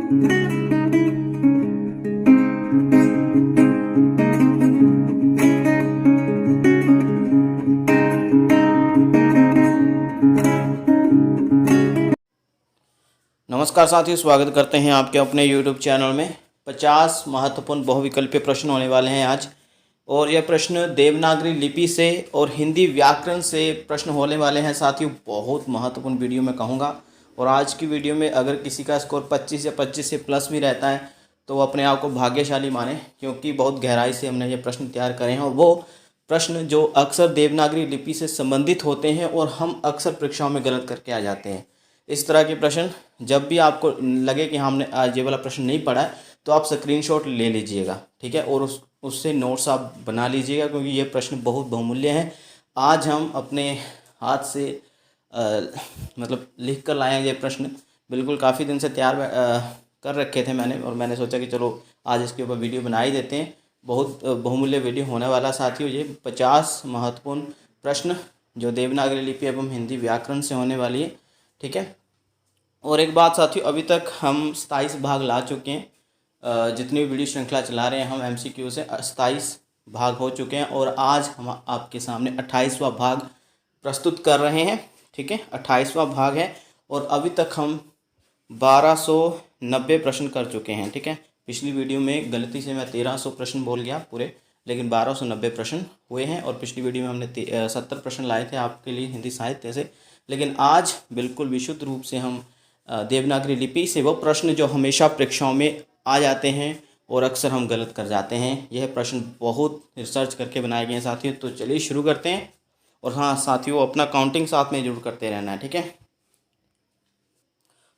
नमस्कार साथियों, स्वागत करते हैं आपके अपने YouTube चैनल में। 50 महत्वपूर्ण बहुविकल्पीय प्रश्न होने वाले हैं आज, और यह प्रश्न देवनागरी लिपि से और हिंदी व्याकरण से प्रश्न होने वाले हैं साथियों। बहुत महत्वपूर्ण वीडियो मैं कहूँगा। और आज की वीडियो में अगर किसी का स्कोर 25 या 25 से प्लस भी रहता है तो वो अपने आप को भाग्यशाली माने, क्योंकि बहुत गहराई से हमने ये प्रश्न तैयार करे हैं, और वो प्रश्न जो अक्सर देवनागरी लिपि से संबंधित होते हैं और हम अक्सर परीक्षाओं में गलत करके आ जाते हैं। इस तरह के प्रश्न जब भी आपको लगे कि हमने आज ये वाला प्रश्न नहीं पढ़ा है तो आप स्क्रीनशॉट ले लीजिएगा, ठीक है, और उससे नोट्स आप बना लीजिएगा, क्योंकि ये प्रश्न बहुत बहुमूल्य हैं। आज हम अपने हाथ से मतलब लिख कर लाए हैं ये प्रश्न। बिल्कुल काफ़ी दिन से तैयार कर रखे थे मैंने, और मैंने सोचा कि चलो आज इसके ऊपर वीडियो बना ही देते हैं। बहुत बहुमूल्य वीडियो होने वाला साथियों। ये 50 महत्वपूर्ण प्रश्न जो देवनागरी लिपि एवं हिंदी व्याकरण से होने वाली है, ठीक है। और एक बात साथियों, अभी तक हम 27 भाग ला चुके हैं। जितनी भी वीडियो श्रृंखला चला रहे हैं हम MCQ से 27 भाग हो चुके हैं, और आज हम आपके सामने 28वां भाग प्रस्तुत कर रहे हैं, ठीक है। 28वां भाग है, और अभी तक हम 1290 प्रश्न कर चुके हैं, ठीक है। पिछली वीडियो में गलती से मैं 1300 प्रश्न बोल गया पूरे, लेकिन 1290 प्रश्न हुए हैं। और पिछली वीडियो में हमने 70 प्रश्न लाए थे आपके लिए हिंदी साहित्य से। लेकिन आज बिल्कुल विशुद्ध रूप से हम देवनागरी लिपि से वो प्रश्न जो हमेशा परीक्षाओं में आ जाते हैं और अक्सर हम गलत कर जाते हैं, यह प्रश्न बहुत रिसर्च करके बनाए गए हैं साथियों। तो चलिए शुरू करते हैं। और हाँ साथियों, अपना काउंटिंग साथ में जरूर करते रहना है, ठीक है।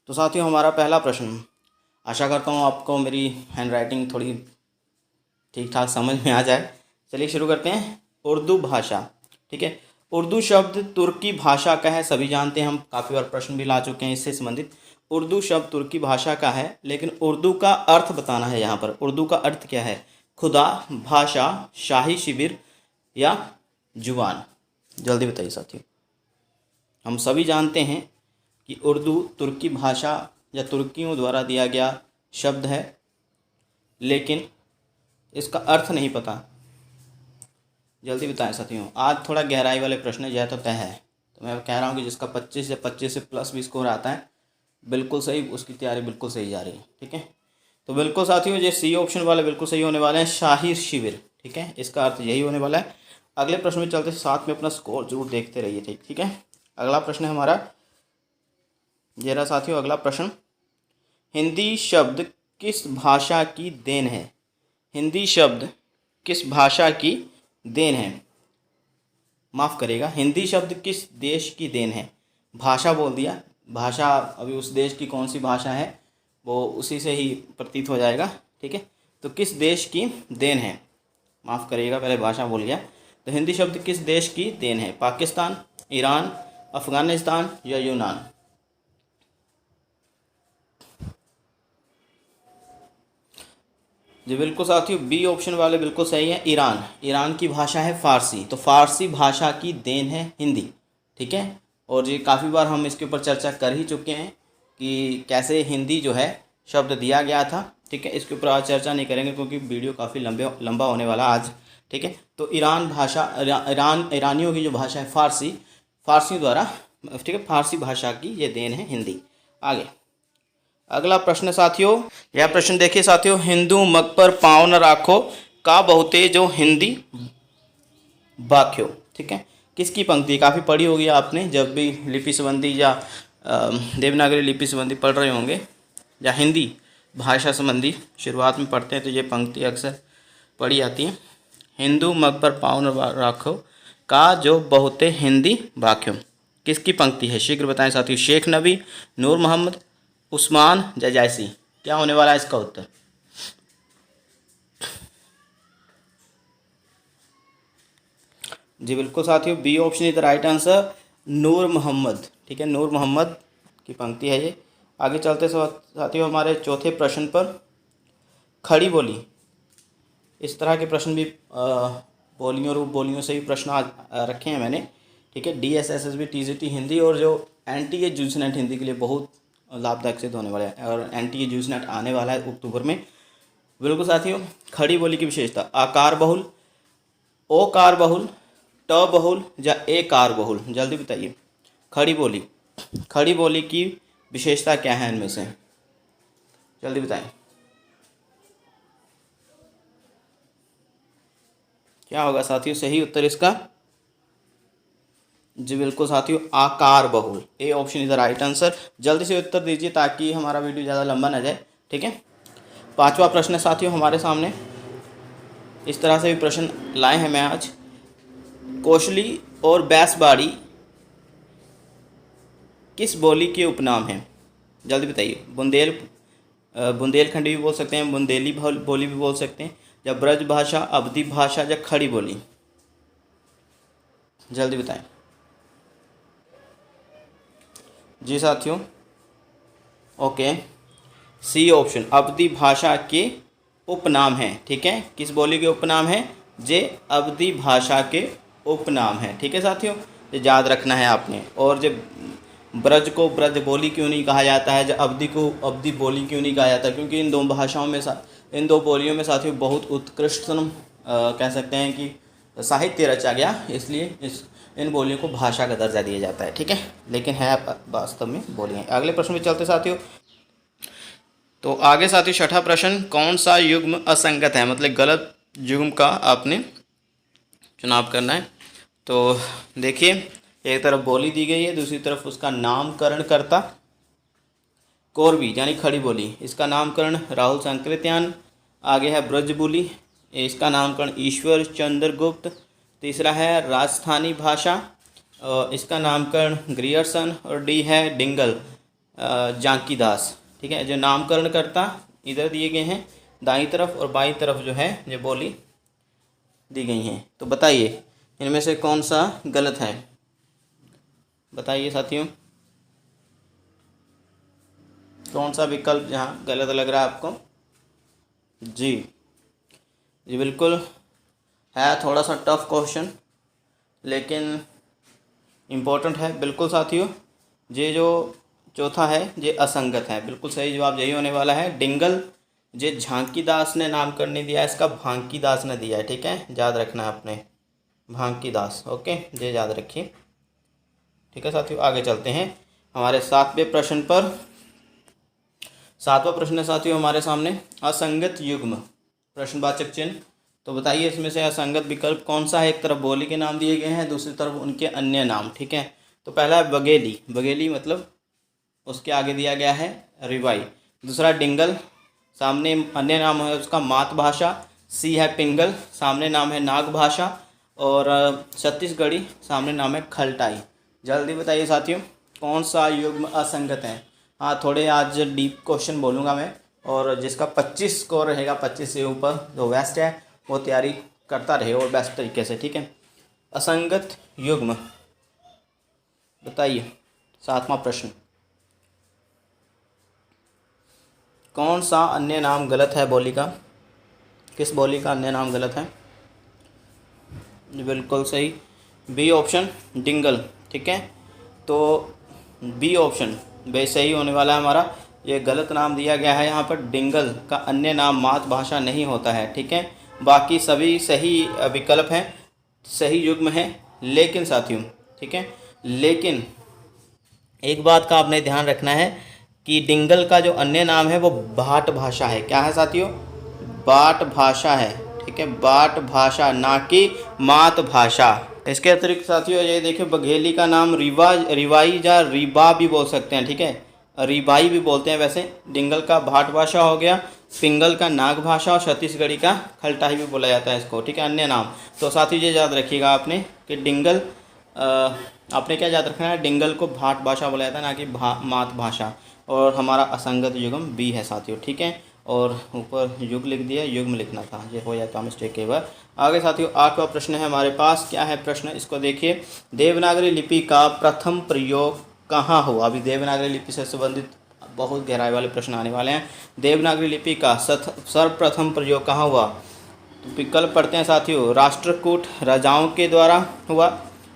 तो साथियों, हमारा पहला प्रश्न, आशा करता हूँ आपको मेरी हैंडराइटिंग थोड़ी ठीक ठाक समझ में आ जाए। चलिए शुरू करते हैं। उर्दू भाषा, ठीक है। उर्दू शब्द तुर्की भाषा का है, सभी जानते हैं, हम काफ़ी बार प्रश्न भी ला चुके हैं इससे संबंधित। उर्दू शब्द तुर्की भाषा का है, लेकिन उर्दू का अर्थ बताना है यहाँ पर। उर्दू का अर्थ क्या है? खुदा, भाषा, शाही शिविर या जुबान? जल्दी बताइए साथियों। हम सभी जानते हैं कि उर्दू तुर्की भाषा या तुर्कियों द्वारा दिया गया शब्द है, लेकिन इसका अर्थ नहीं पता। जल्दी बताएं साथियों। आज थोड़ा गहराई वाले प्रश्न यह तो तय है, तो मैं कह रहा हूँ कि जिसका 25 या 25 से प्लस भी स्कोर आता है, बिल्कुल सही, उसकी तैयारी बिल्कुल सही जा रही है, ठीक है। तो बिल्कुल साथियों, ये सी ऑप्शन वाले बिल्कुल सही होने वाले हैं, शाही शिविर, ठीक है, इसका अर्थ यही होने वाला है। अगले प्रश्न में चलते साथ में अपना स्कोर जरूर देखते रहिए, ठीक है। अगला प्रश्न है हमारा, ये रहा साथियों अगला प्रश्न। हिंदी शब्द किस भाषा की देन है? हिंदी शब्द किस भाषा की देन है? माफ़ करेगा, हिंदी शब्द किस देश की देन है? भाषा बोल दिया, भाषा अभी उस देश की कौन सी भाषा है वो उसी से ही प्रतीत हो जाएगा, ठीक है। तो किस देश की देन है? माफ़ करिएगा, पहले भाषा बोल गया। तो हिंदी शब्द किस देश की देन है? पाकिस्तान, ईरान, अफ़गानिस्तान या यूनान? जी बिल्कुल साथियों, बी ऑप्शन वाले बिल्कुल सही है, ईरान। ईरान की भाषा है फ़ारसी, तो फ़ारसी भाषा की देन है हिंदी, ठीक है। और ये काफ़ी बार हम इसके ऊपर चर्चा कर ही चुके हैं कि कैसे हिंदी जो है शब्द दिया गया था, ठीक है। इसके ऊपर आज चर्चा नहीं करेंगे क्योंकि वीडियो काफ़ी लंबा होने वाला आज, ठीक है। तो ईरान भाषा, ईरानियों की जो भाषा है फ़ारसी, फ़ारसी द्वारा, ठीक है, फ़ारसी भाषा की ये देन है हिंदी। आगे अगला प्रश्न साथियों, यह प्रश्न देखिए साथियों। हिंदू मग पर पाँव न राखो का बहुते जो हिंदी वाक्यो, ठीक है, किसकी पंक्ति? काफ़ी पढ़ी होगी आपने जब भी लिपि संबंधी या देवनागरी लिपि संबंधी पढ़ रहे होंगे, या हिंदी भाषा संबंधी शुरुआत में पढ़ते हैं तो ये पंक्ति अक्सर पढ़ी जाती है। हिंदू मग पर पाँव न राखो का जो बहुते हिंदी वाक्यो, किसकी पंक्ति है? शीघ्र बताएं साथियों। शेख नबी, नूर मोहम्मद, उस्मान या जैसी? क्या होने वाला है इसका उत्तर? जी बिल्कुल साथियों, B option is the right answer, Noor Mohammad, ठीक है, नूर मोहम्मद की पंक्ति है ये। आगे चलते साथियों हमारे चौथे प्रश्न पर, खड़ी बोली। इस तरह के प्रश्न भी बोलियों और उपबोलियों से भी प्रश्न आज रखे हैं मैंने, ठीक है। DSSSB TGT हिंदी और जो NTA जूझनेट हिंदी के लिए बहुत लाभदायक सिद्ध होने वाला है। और एंटी जूसनेट आने वाला है अक्टूबर में। बिल्कुल साथियों, खड़ी बोली की विशेषता, आकार बहुल, ओकार बहुल, ट बहुल या ए कार बहुल, जल्दी बताइए। खड़ी बोली की विशेषता क्या है इनमें से, जल्दी बताएं। क्या होगा साथियों सही उत्तर इसका? जी बिल्कुल साथियों, आकार बहुल, A option is the right answer. जल्दी से उत्तर दीजिए ताकि हमारा वीडियो ज़्यादा लंबा ना जाए, ठीक है। पांचवा प्रश्न है साथियों हमारे सामने, इस तरह से भी प्रश्न लाए हैं मैं आज। कोशली और बैसबाड़ी किस बोली के उपनाम हैं, जल्दी बताइए। बुंदेलखंडी भी बोल सकते हैं, बुंदेली बोली भी बोल सकते हैं, या ब्रज भाषा, अवधी भाषा या खड़ी बोली, जल्दी बताएं। जी साथियों, ओके, सी ऑप्शन, अवधी भाषा के उपनाम हैं, ठीक है। किस बोली के उपनाम हैं? जे अवधी भाषा के उपनाम हैं, ठीक है साथियों, ये याद रखना है आपने। और जब ब्रज को ब्रज बोली क्यों नहीं कहा जाता है, जब अवधी को अवधी बोली क्यों नहीं कहा जाता, क्योंकि इन दो भाषाओं में इन दो बोलियों में साथियों बहुत उत्कृष्टतम कह सकते हैं कि साहित्य रचा गया, इसलिए इन बोलियों को भाषा का दर्जा दिया जाता है, ठीक है, लेकिन है वास्तव में बोलियाँ। अगले प्रश्न में चलते साथियों। तो आगे साथियों छठा प्रश्न, कौन सा युग्म असंगत है, मतलब गलत युग्म का आपने चुनाव करना है। तो देखिए, एक तरफ बोली दी गई है, दूसरी तरफ उसका नामकरण करता कोरवी यानी खड़ी बोली, इसका नामकरण राहुल संकृत्यान। आगे है ब्रज बोली, इसका नामकरण ईश्वर चंद्र गुप्त। तीसरा है राजस्थानी भाषा, इसका नामकरण ग्रियर्सन। और डी है डिंगल जानकी दास, ठीक है। जो नामकरण करता इधर दिए गए हैं दाईं तरफ, और बाईं तरफ जो है ये बोली दी गई हैं। तो बताइए इनमें से कौन सा गलत है, बताइए साथियों, कौन सा विकल्प यहाँ गलत लग रहा है आपको? जी जी बिल्कुल, है थोड़ा सा टफ क्वेश्चन लेकिन इम्पोर्टेंट है। बिल्कुल साथियों, ये जो चौथा है ये असंगत है, बिल्कुल सही जवाब यही होने वाला है। डिंगल जे झांकी दास ने नामकरण नहीं दिया, इसका भांकी दास ने दिया है, ठीक है, याद रखना है आपने, भांकी दास, ओके, ये याद रखिए, ठीक है साथियों। आगे चलते हैं हमारे सातवें प्रश्न पर। सातवां प्रश्न है साथियों हमारे सामने, असंगत युग्म प्रश्नवाचक चिन्ह। तो बताइए इसमें से असंगत विकल्प कौन सा है? एक तरफ बोली के नाम दिए गए हैं, दूसरी तरफ उनके अन्य नाम, ठीक है। तो पहला है बघेली, बघेली मतलब उसके आगे दिया गया है रिवाई। दूसरा डिंगल, सामने अन्य नाम है उसका मातभाषा। सी है पिंगल, सामने नाम है नाग भाषा। और छत्तीसगढ़ी, सामने नाम है खलटाई। जल्दी बताइए साथियों कौन सा युग्म असंगत है। हाँ, थोड़े आज डीप क्वेश्चन बोलूँगा मैं, और जिसका 25 स्कोर रहेगा, 25 से ऊपर जो बेस्ट है वो तैयारी करता रहे और बेस्ट तरीके से, ठीक है। असंगत युग्म बताइए, सातवां प्रश्न, कौन सा अन्य नाम गलत है बोली का? किस बोली का अन्य नाम गलत है? बिल्कुल सही, बी ऑप्शन डिंगल, ठीक है। तो बी ऑप्शन बे सही होने वाला है हमारा। ये गलत नाम दिया गया है यहाँ पर, डिंगल का अन्य नाम मातृभाषा नहीं होता है, ठीक है। बाकी सभी सही विकल्प हैं, सही युग्म हैं, लेकिन साथियों, ठीक है, लेकिन एक बात का आपने ध्यान रखना है कि डिंगल का जो अन्य नाम है वो भाट भाषा है। क्या है साथियों? बाट भाषा है, ठीक है, बाट भाषा, ना कि मात भाषा। इसके अतिरिक्त साथियों ये देखिए, बघेली का नाम रिवाई या रीबा भी बोल सकते हैं, ठीक है, रिबाई भी बोलते हैं वैसे। डिंगल का भाट भाषा हो गया, पिंगल का नाग भाषा, और छत्तीसगढ़ी का खलटाई भी बोला जाता है इसको, ठीक है, अन्य नाम। तो साथियों ये याद रखिएगा आपने कि डिंगल आपने क्या याद रखना है, डिंगल को भाट भाषा बोला जाता है, ना कि मात भाषा। और हमारा असंगत युग्म बी है साथियों, ठीक है। और ऊपर युग लिख दिया, युग्म लिखना था, ये हो जाता मिस्टेक के बार। आगे साथियों आठवां प्रश्न है हमारे पास। क्या है प्रश्न, इसको देखिए, देवनागरी लिपि का प्रथम प्रयोग कहाँ हुआ? अभी देवनागरी लिपि से संबंधित बहुत गहराई वाले प्रश्न आने वाले हैं। देवनागरी लिपि का सर्वप्रथम प्रयोग कहाँ हुआ? तो विकल्प पढ़ते हैं साथियों। राष्ट्रकूट राजाओं के द्वारा हुआ,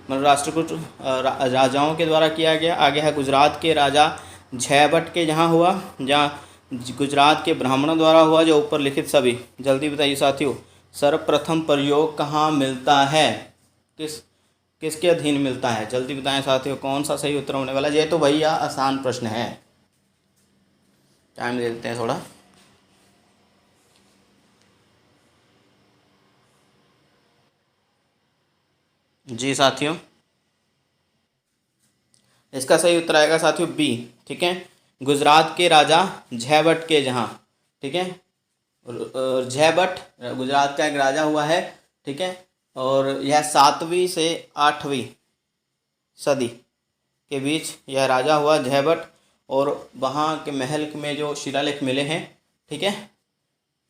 मतलब राष्ट्रकूट राजाओं के द्वारा किया गया। आगे है गुजरात के राजा झैबट के जहाँ हुआ, जहाँ गुजरात के ब्राह्मणों द्वारा हुआ, जो ऊपर लिखित सभी। जल्दी बताइए साथियों, सर्वप्रथम प्रयोग कहाँ मिलता है, किसके अधीन मिलता है? जल्दी बताएं साथियों, कौन सा सही उत्तर होने वाला है? ये तो भैया आसान प्रश्न है, टाइम दे देते हैं थोड़ा। जी साथियों, इसका सही उत्तर आएगा साथियों बी। ठीक है, गुजरात के राजा झैबट के जहाँ। ठीक है, झैबट गुजरात का एक राजा हुआ है। ठीक है, और यह 7वीं से 8वीं सदी के बीच यह राजा हुआ झैबट, और वहाँ के महल में जो शिलालेख मिले हैं, ठीक है,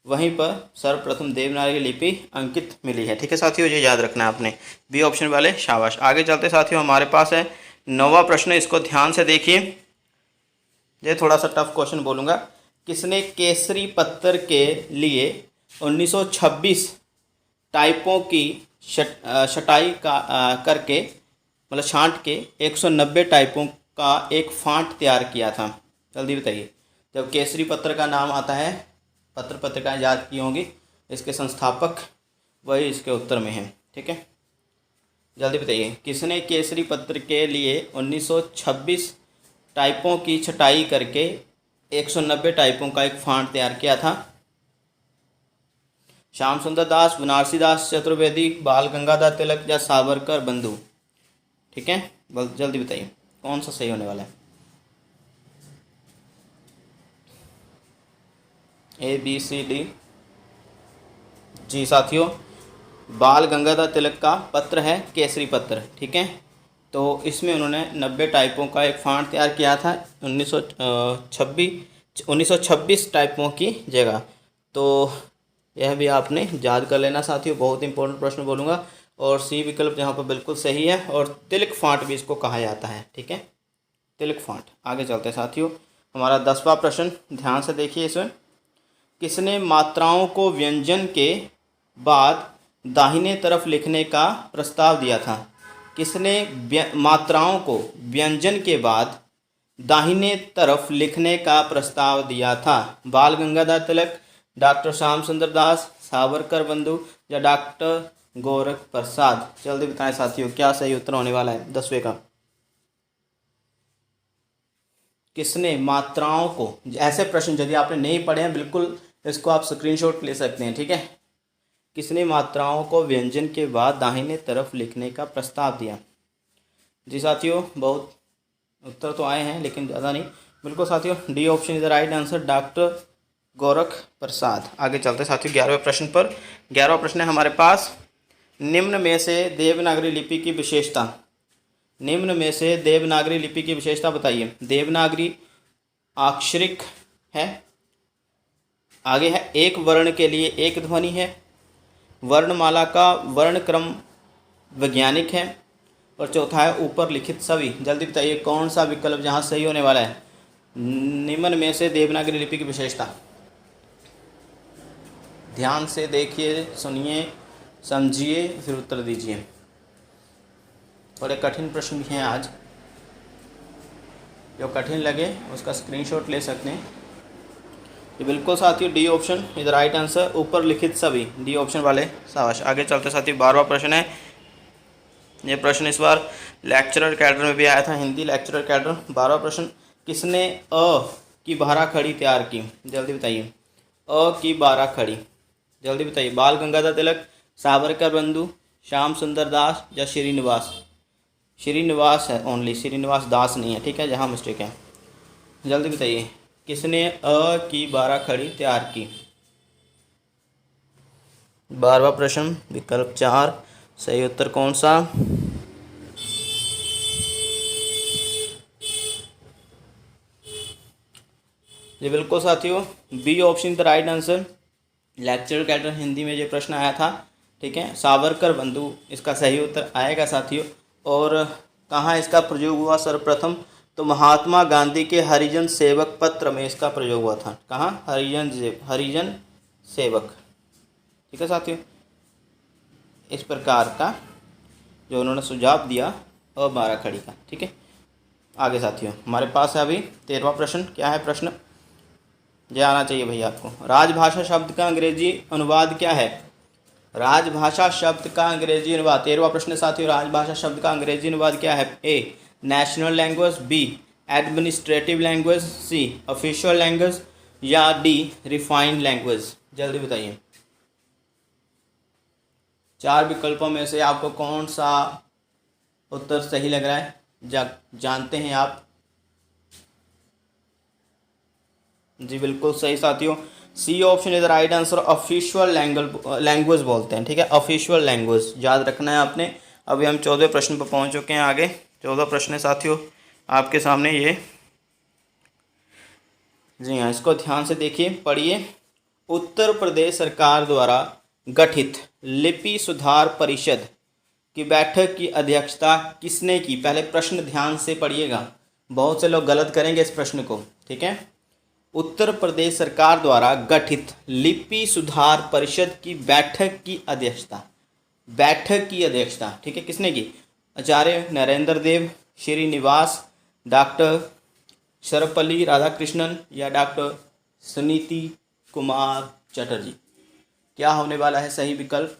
वहीं पर सर्वप्रथम देवनागरी लिपि अंकित मिली है। ठीक है साथियों, ये याद रखना है आपने, बी ऑप्शन वाले, शाबाश। आगे चलते साथियों, हमारे पास है 9वां प्रश्न, इसको ध्यान से देखिए, ये थोड़ा सा टफ क्वेश्चन बोलूँगा। किसने केसरी पत्थर के लिए 1926 टाइपों की छटाई करके, मतलब छांट के 190 टाइपों का एक फांट तैयार किया था? जल्दी बताइए। जब केसरी पत्र का नाम आता है, पत्र पत्रिकाएँ याद की होंगी, इसके संस्थापक वही इसके उत्तर में हैं। ठीक है, जल्दी बताइए, किसने केसरी पत्र के लिए 1926 टाइपों की छटाई करके 190 टाइपों का एक फांट तैयार किया था? श्याम सुंदर दास, बनारसी दास चतुर्वेदी, बाल गंगाधर तिलक या सावरकर बंधु? ठीक है, जल्दी बताइए कौन सा सही होने वाला है? A B C D. जी साथियों, बाल गंगाधर तिलक का पत्र है केसरी पत्र। ठीक है, तो इसमें उन्होंने 90 टाइपों का एक फांट तैयार किया था 1926 टाइपों की जगह। तो यह भी आपने याद कर लेना साथियों, बहुत इंपॉर्टेंट प्रश्न बोलूँगा। और सी विकल्प यहाँ पर बिल्कुल सही है, और तिलक फांट भी इसको कहा जाता है। ठीक है, तिलक फांट। आगे चलते हैं साथियों, हमारा 10वां प्रश्न, ध्यान से देखिए इसमें। किसने मात्राओं को व्यंजन के बाद दाहिने तरफ लिखने का प्रस्ताव दिया था? किसने मात्राओं को व्यंजन के बाद दाहिने तरफ लिखने का प्रस्ताव दिया था? बाल गंगाधर तिलक, डॉक्टर श्याम सुंदर दास, सावरकर बंधु या डॉक्टर गोरख प्रसाद? जल्दी बताएं साथियों, क्या सही उत्तर होने वाला है 10वें का? किसने मात्राओं को, ऐसे प्रश्न यदि आपने नहीं पढ़े हैं, बिल्कुल इसको आप स्क्रीनशॉट ले सकते हैं। ठीक है, किसने मात्राओं को व्यंजन के बाद दाहिने तरफ लिखने का प्रस्ताव दिया? जी साथियों, बहुत उत्तर तो आए हैं लेकिन ज़्यादा नहीं। बिल्कुल साथियों, D option is the right answer, doctor Gorakh Prasad. आगे चलते साथियों 11वें प्रश्न पर। 11वां प्रश्न है हमारे पास, निम्न में से देवनागरी लिपि की विशेषता। निम्न में से देवनागरी लिपि की विशेषता बताइए। देवनागरी अक्षरिक है, आगे है एक वर्ण के लिए एक ध्वनि है, वर्णमाला का वर्ण क्रम वैज्ञानिक है, और चौथा है ऊपर लिखित सभी। जल्दी बताइए कौन सा विकल्प जहाँ सही होने वाला है? निम्न में से देवनागरी लिपि की विशेषता, ध्यान से देखिए, सुनिए, समझिए, फिर उत्तर दीजिए। थोड़े कठिन प्रश्न भी हैं आज, जो कठिन लगे उसका स्क्रीनशॉट ले सकते हैं। ये बिल्कुल साथियों D option is the right answer, ऊपर लिखित सभी, डी ऑप्शन वाले, शाबाश। आगे चलते साथियों 12वां प्रश्न है। ये प्रश्न इस बार लेक्चरर कैडर में भी आया था, हिंदी लेक्चरर कैडर। 12वां प्रश्न, किसने अ की 12 खड़ी तैयार की? जल्दी बताइए, अ की 12 खड़ी, जल्दी बताइए। बाल गंगाधर तिलक, सावरकर बंधु, श्याम सुंदर दास या श्रीनिवास? श्रीनिवास है ओनली, श्रीनिवास दास नहीं है। ठीक है, जहाँ मिस्टेक है। जल्दी बताइए, किसने अ की 12 खड़ी तैयार की? 12वां प्रश्न, विकल्प 4, सही उत्तर कौन सा? जी बिल्कुल साथियों, B option the right answer, lecture cadre Hindi में ये प्रश्न आया था। ठीक है, सावरकर बंधु इसका सही उत्तर आएगा साथियों। और कहाँ इसका प्रयोग हुआ सर्वप्रथम? तो महात्मा गांधी के हरिजन सेवक पत्र में इसका प्रयोग हुआ था। कहाँ? हरिजन सेवक। ठीक है साथियों, इस प्रकार का जो उन्होंने सुझाव दिया अ 12 खड़ी का। ठीक है, आगे साथियों हमारे पास है अभी 13वां प्रश्न। क्या है प्रश्न, ये आना चाहिए भैया आपको। राजभाषा शब्द का अंग्रेजी अनुवाद क्या है? राजभाषा शब्द का अंग्रेजी अनुवाद, 13वां प्रश्न साथियों, राजभाषा शब्द का अंग्रेजी अनुवाद क्या है? A national language, B administrative language, C official language या डी रिफाइंड लैंग्वेज। जल्दी बताइए, 4 विकल्पों में से आपको कौन सा उत्तर सही लग रहा है? जानते हैं आप? जी बिल्कुल सही साथियों, C option is the right answer. Official language बोलते हैं, ठीक है, ऑफिशियल लैंग्वेज याद रखना है आपने। अभी हम 14वें प्रश्न पर पहुंच चुके हैं। आगे 14 प्रश्न है साथियों आपके सामने ये। जी हाँ, इसको ध्यान से देखिए, पढ़िए। उत्तर प्रदेश सरकार द्वारा गठित लिपि सुधार परिषद की बैठक की अध्यक्षता किसने की? पहले प्रश्न ध्यान से पढ़िएगा, बहुत से लोग गलत करेंगे इस प्रश्न को, ठीक है। उत्तर प्रदेश सरकार द्वारा गठित लिपि सुधार परिषद की बैठक की अध्यक्षता, ठीक है, किसने की? आचार्य नरेंद्र देव, श्रीनिवास, डॉक्टर सर्वपल्ली राधाकृष्णन या डॉक्टर सुनीति कुमार चटर्जी। क्या होने वाला है सही विकल्प?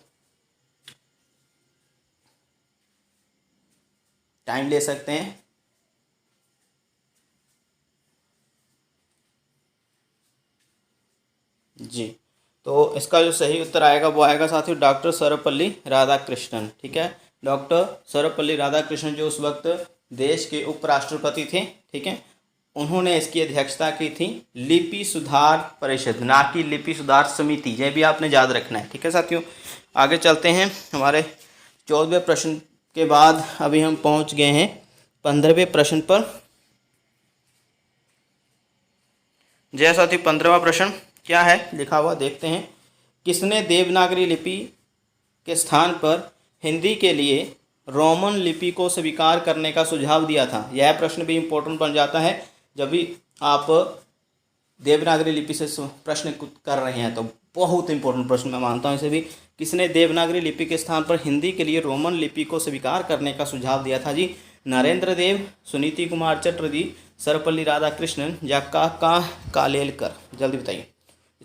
टाइम ले सकते हैं। जी, तो इसका जो सही उत्तर आएगा वो आएगा साथियों डॉक्टर सर्वपल्ली राधाकृष्णन, ठीक है। डॉक्टर सर्वपल्ली राधाकृष्णन जो उस वक्त देश के उपराष्ट्रपति थे, ठीक है, उन्होंने इसकी अध्यक्षता की थी। लिपि सुधार परिषद, ना कि लिपि सुधार समिति, यह भी आपने याद रखना है, ठीक है साथियों। आगे चलते हैं, हमारे 14वें प्रश्न के बाद अभी हम पहुंच गए हैं 15वें प्रश्न पर। जय साथी, 15वां प्रश्न क्या है लिखा हुआ देखते हैं। किसने देवनागरी लिपि के स्थान पर हिंदी के लिए रोमन लिपि को स्वीकार करने का सुझाव दिया था? यह प्रश्न भी इम्पोर्टेंट बन जाता है जब भी आप देवनागरी लिपि से प्रश्न कर रहे हैं, तो बहुत इंपॉर्टेंट प्रश्न मैं मानता हूँ इसे भी। किसने देवनागरी लिपि के स्थान पर हिंदी के लिए रोमन लिपि को स्वीकार करने का सुझाव दिया था? जी नरेंद्र देव, सुनीति कुमार चटर्जी, सर्वपल्ली राधाकृष्णन या का कालेलकर। जल्दी बताइए।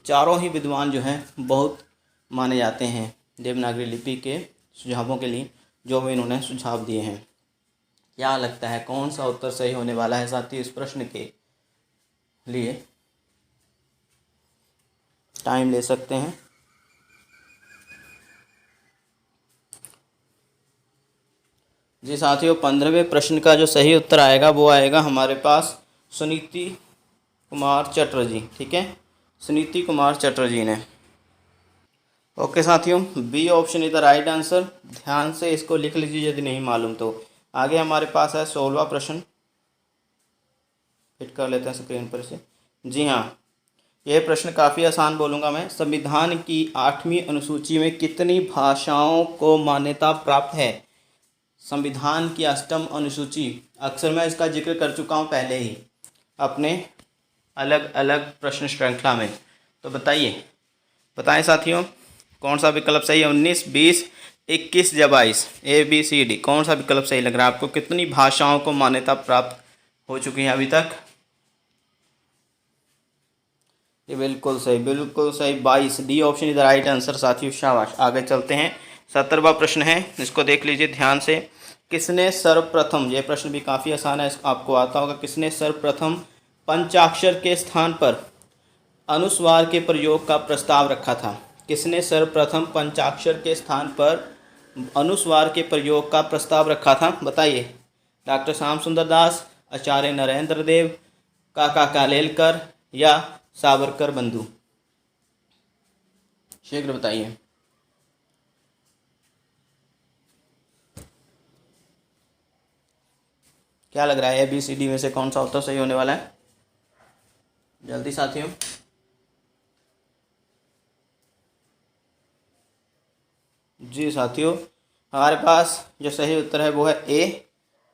चारों ही विद्वान जो हैं बहुत माने जाते हैं देवनागरी लिपि के सुझावों के लिए, जो भी इन्होंने सुझाव दिए हैं। क्या लगता है कौन सा उत्तर सही होने वाला है साथियों इस प्रश्न के लिए? टाइम ले सकते हैं। जी साथियों, 15वें प्रश्न का जो सही उत्तर आएगा वो आएगा हमारे पास सुनीति कुमार चटर्जी, ठीक है, सुनीति कुमार चटर्जी ने। ओके साथियों, B option is the right answer. ध्यान से इसको लिख लीजिए यदि नहीं मालूम तो। आगे हमारे पास है 16वां प्रश्न, फिट कर लेते हैं स्क्रीन पर से। जी हाँ, यह प्रश्न काफ़ी आसान बोलूँगा मैं। संविधान की 8वीं अनुसूची में कितनी भाषाओं को मान्यता प्राप्त है? संविधान की 8वीं अनुसूची, अक्सर मैं इसका जिक्र कर चुका हूँ पहले ही अपने अलग अलग प्रश्न श्रृंखला में। तो बताएं साथियों कौन सा विकल्प सही है? 19, 20, 21 या 22? ABCD कौन सा विकल्प सही लग रहा है आपको? कितनी भाषाओं को मान्यता प्राप्त हो चुकी है अभी तक? ये बिल्कुल सही 22, D option is the right answer साथियों, शाबाश। आगे चलते हैं, 17वां प्रश्न है, इसको देख लीजिए ध्यान से। किसने सर्वप्रथम, ये प्रश्न भी काफ़ी आसान है, आपको आता होगा, किसने सर्वप्रथम पंचाक्षर के स्थान पर अनुस्वार के प्रयोग का प्रस्ताव रखा था? किसने सर्वप्रथम पंचाक्षर के स्थान पर अनुस्वार के प्रयोग का प्रस्ताव रखा था? बताइए। डॉक्टर श्याम सुंदर दास, आचार्य नरेंद्र देव, काका कालेलकर या सावरकर बंधु? शीघ्र बताइए। क्या लग रहा है ABCD में से कौन सा उत्तर सही होने वाला है? जल्दी साथियों। जी साथियों, हमारे पास जो सही उत्तर है वो है ए,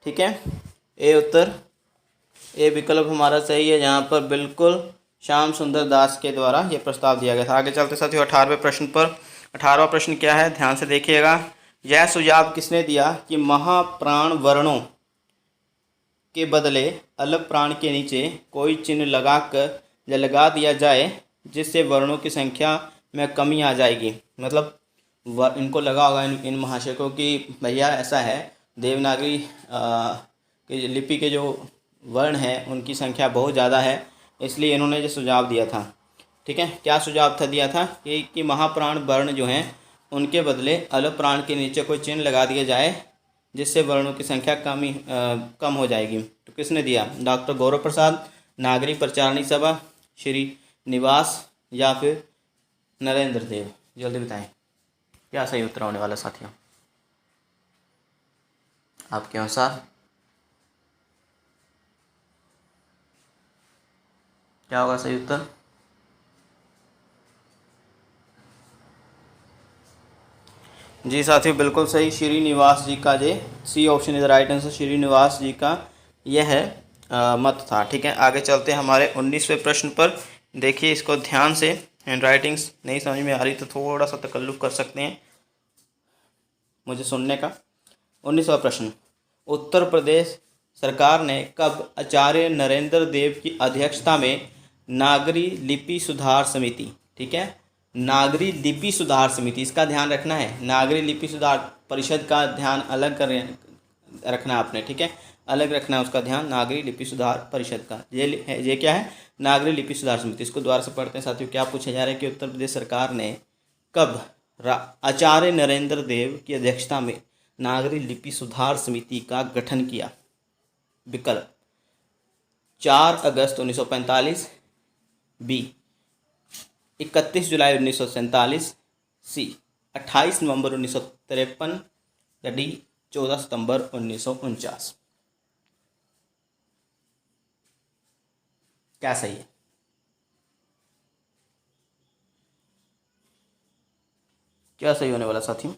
ठीक है, ए उत्तर, ए विकल्प हमारा सही है, जहाँ पर बिल्कुल श्याम सुंदर दास के द्वारा ये प्रस्ताव दिया गया था। आगे चलते साथियों 18वें प्रश्न पर। 18वां प्रश्न क्या है, ध्यान से देखिएगा। यह सुझाव किसने दिया कि महाप्राण वर्णों के बदले अलग प्राण के नीचे कोई चिन्ह लगाकर या लगा दिया जाए जिससे वर्णों की संख्या में कमी आ जाएगी। मतलब इनको लगा होगा इन महाशयों कि भैया ऐसा है, देवनागरी की लिपि के जो वर्ण हैं उनकी संख्या बहुत ज़्यादा है, इसलिए इन्होंने जो सुझाव दिया था, ठीक है, क्या सुझाव था दिया था कि महाप्राण वर्ण जो हैं उनके बदले अलग प्राण के नीचे कोई चिन्ह लगा दिया जाए जिससे वर्णों की संख्या कम हो जाएगी। तो किसने दिया? डॉक्टर गौरव प्रसाद, नागरिक प्रचारणी सभा, श्री निवास या फिर नरेंद्र देव। जल्दी बताएं क्या सही उत्तर होने वाला साथियों आपके अनुसार? क्या होगा सही उत्तर? जी साथियों बिल्कुल सही, श्रीनिवास जी का जे C option is right answer, Srinivas ji का यह है मत था। ठीक है, आगे चलते हैं हमारे 19वें प्रश्न पर। देखिए इसको ध्यान से, हैंड राइटिंग्स नहीं समझ में आ रही तो थोड़ा सा तकल्लुफ़ कर सकते हैं मुझे सुनने का। 19वां प्रश्न, उत्तर प्रदेश सरकार ने कब आचार्य नरेंद्र देव की अध्यक्षता में नागरी लिपि सुधार समिति, ठीक है, नागरी लिपि सुधार समिति, इसका ध्यान रखना है, नागरी लिपि सुधार परिषद का ध्यान अलग रखना है आपने, ठीक है, अलग रखना है उसका ध्यान, नागरी लिपि सुधार परिषद का। ये क्या है? नागरी लिपि सुधार समिति। इसको दोबारा से पढ़ते हैं साथियों। क्या पूछा जा रहा है कि उत्तर प्रदेश सरकार ने कब आचार्य नरेंद्र देव की अध्यक्षता में नागरी लिपि सुधार समिति का गठन किया? विकल्प 4 अगस्त 1945, बी 31 जुलाई 1947, सी 28 नवंबर 1953 या डी 14 सितंबर 1949। क्या सही है? क्या सही होने वाला साथियों?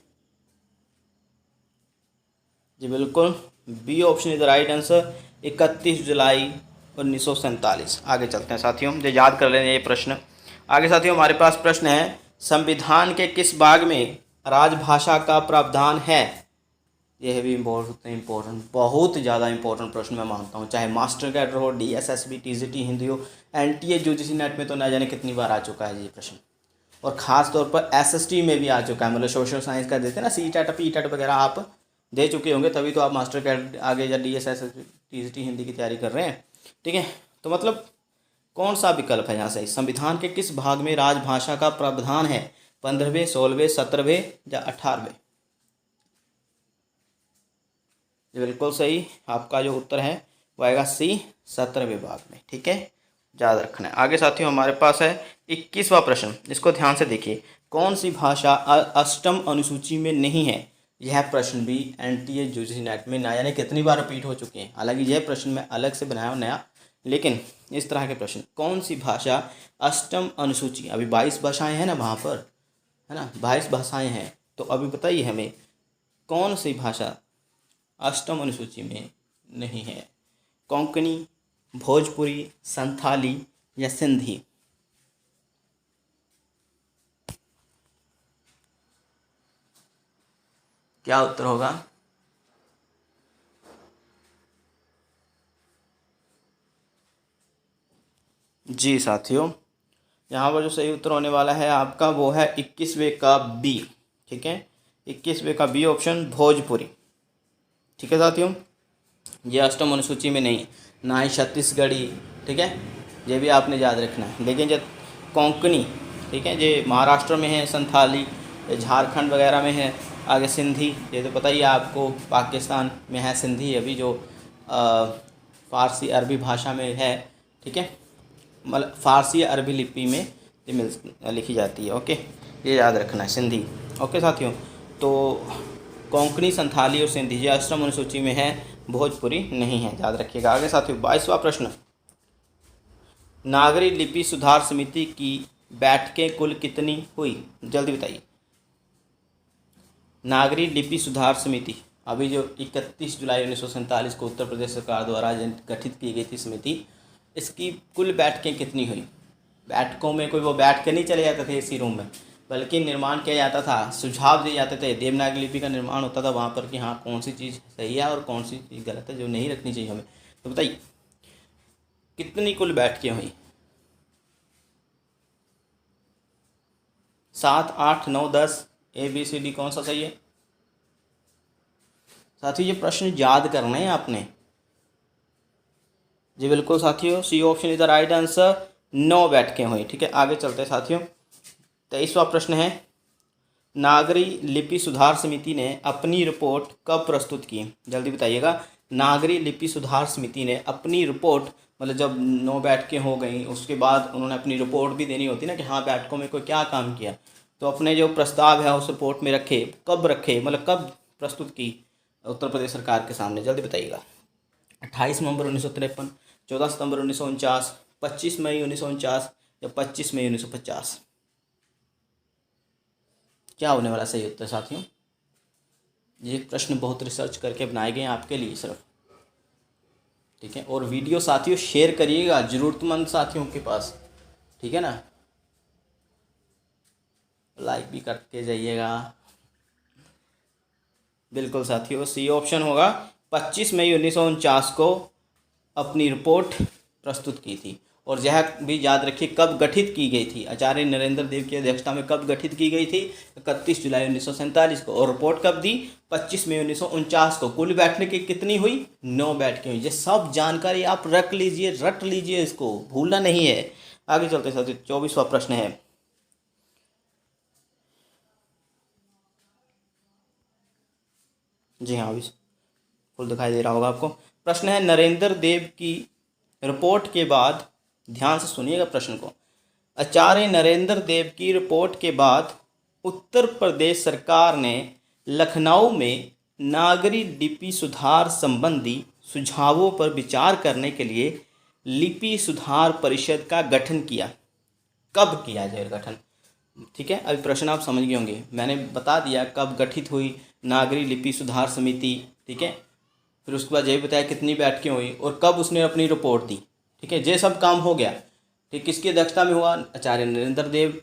जी बिल्कुल, B option is the right answer, 31 जुलाई 1947। आगे चलते हैं साथियों, जो याद कर लेंगे ये प्रश्न। आगे साथियों हमारे पास प्रश्न है, संविधान के किस भाग में राजभाषा का प्रावधान है? यह भी बहुत ज़्यादा इंपॉर्टेंट प्रश्न मैं मानता हूँ, चाहे मास्टर कैडर हो, DSSB, TGT हिंदी हो, NTA UGC नेट में तो ना जाने कितनी बार आ चुका है ये प्रश्न, और ख़ास तौर पर SST में भी आ चुका है। मतलब सोशल साइंस का देते हैं ना, CTET PTET वगैरह आप दे चुके होंगे, तभी तो आप मास्टर कैडर आगे या DSSB TGT हिंदी की तैयारी कर रहे हैं, ठीक है। तो मतलब कौन सा विकल्प है यहाँ से? संविधान के किस भाग में राजभाषा का प्रावधान है? 15वें, 16वें, 17वें या 18वें? बिल्कुल सही, आपका जो उत्तर है वो आएगा सी, 17वें भाग में, ठीक है, याद रखना है। आगे साथियों हमारे पास है 21वां प्रश्न, इसको ध्यान से देखिए। कौन सी भाषा अष्टम अनुसूची में नहीं है? यह प्रश्न भी NTA UGC नेट में ना जाने कितनी बार रिपीट हो चुके हैं। हालांकि यह प्रश्न मैं अलग से बनाया हूँ नया, लेकिन इस तरह के प्रश्न, कौन सी भाषा अष्टम अनुसूची, अभी 22 भाषाएं हैं ना वहाँ पर, है ना, 22 भाषाएं हैं, तो अभी बताइए हमें कौन सी भाषा अष्टम अनुसूची में नहीं है? कोंकणी, भोजपुरी, संथाली या सिंधी? क्या उत्तर होगा? जी साथियों, यहाँ पर जो सही उत्तर होने वाला है आपका वो है 21वें का बी, ठीक है, 21वें का बी ऑप्शन, भोजपुरी, ठीक है साथियों। ये अष्टम अनुसूची में नहीं, ना ही छत्तीसगढ़ी, ठीक है, ये भी आपने याद रखना है। लेकिन जब कोंकणी, ठीक है, ये महाराष्ट्र में है, संथाली झारखंड वगैरह में है, आगे सिंधी, ये तो पता ही है आपको, पाकिस्तान में है सिंधी, अभी जो फ़ारसी अरबी भाषा में है, ठीक है, मतलब फ़ारसी अरबी लिपि में ये लिखी जाती है, ओके, ये याद रखना है, सिंधी, ओके साथियों। तो कोंकणी, संथाली और सिंधी ये अष्टम अनुसूची में है, भोजपुरी नहीं है, याद रखिएगा। आगे साथियों 22वां प्रश्न, नागरी लिपि सुधार समिति की बैठकें कुल कितनी हुई? जल्दी बताइए। नागरी लिपि सुधार समिति, अभी जो 31 जुलाई 1947 को उत्तर प्रदेश सरकार द्वारा गठित की गई थी समिति, इसकी कुल बैठकें कितनी हुई? बैठकों में कोई वो बैठ के नहीं चले जाते थे इसी रूम में, बल्कि निर्माण किया जाता था, सुझाव दिए जाते थे, देवनागरी लिपि का निर्माण होता था वहाँ पर कि हाँ कौन सी चीज़ सही है और कौन सी चीज़ गलत है, जो नहीं रखनी चाहिए हमें। तो बताइए कितनी कुल बैठकें हुई? 7, 8, 9, 10, ABCD कौन सा सही है? साथियों ये प्रश्न याद करना है आपने। जी बिल्कुल साथियों, C option is the right answer, 9 बैठकें हुई। ठीक है, आगे चलते हैं साथियों। 23वां प्रश्न है, नागरी लिपि सुधार समिति ने अपनी रिपोर्ट कब प्रस्तुत की? जल्दी बताइएगा। नागरी लिपि सुधार समिति ने अपनी रिपोर्ट, मतलब जब 9 बैठकें हो गई उसके बाद उन्होंने अपनी रिपोर्ट भी देनी होती ना कि हाँ बैठकों में कोई क्या काम किया, तो अपने जो प्रस्ताव है उस रिपोर्ट में रखे, कब रखे, मतलब कब प्रस्तुत की उत्तर प्रदेश सरकार के सामने? जल्दी बताइएगा। 28 नवंबर 1953, 14 सितंबर 1949, 25 मई 1949 या 25 मई 1950? क्या होने वाला सही उत्तर साथियों? ये प्रश्न बहुत रिसर्च करके बनाए गए हैं आपके लिए सिर्फ। ठीक है, और वीडियो साथियों शेयर करिएगा ज़रूरतमंद साथियों के पास। ठीक है ना, लाइक भी करके जाइएगा। बिल्कुल साथियों, सी ऑप्शन होगा, 25 मई 1949 को अपनी रिपोर्ट प्रस्तुत की थी। और यह भी याद रखिए कब गठित की गई थी, आचार्य नरेंद्र देव की अध्यक्षता में कब गठित की गई थी? 31 जुलाई 1947 को। और रिपोर्ट कब दी? 25 मई 1949 को। कुल बैठकें कितनी हुई? 9 बैठकें हुई। ये सब जानकारी आप रख लीजिए, रट लीजिए, इसको भूलना नहीं है। आगे चलते साथियों, 24वां प्रश्न है, जी हाँ अभी फुल दिखाई दे रहा होगा आपको। प्रश्न है, नरेंद्र देव की रिपोर्ट के बाद, ध्यान से सुनिएगा प्रश्न को, आचार्य नरेंद्र देव की रिपोर्ट के बाद उत्तर प्रदेश सरकार ने लखनऊ में नागरी लिपि सुधार संबंधी सुझावों पर विचार करने के लिए लिपि सुधार परिषद का गठन किया। कब किया जाए गठन? ठीक है, अभी प्रश्न आप समझ गए होंगे, मैंने बता दिया कब गठित हुई नागरी लिपि सुधार समिति। ठीक है, फिर उसके बाद यही बताया कितनी बैठकें हुई और कब उसने अपनी रिपोर्ट दी। ठीक है, ये सब काम हो गया। ठीक, किसकी अध्यक्षता में हुआ? आचार्य नरेंद्र देव।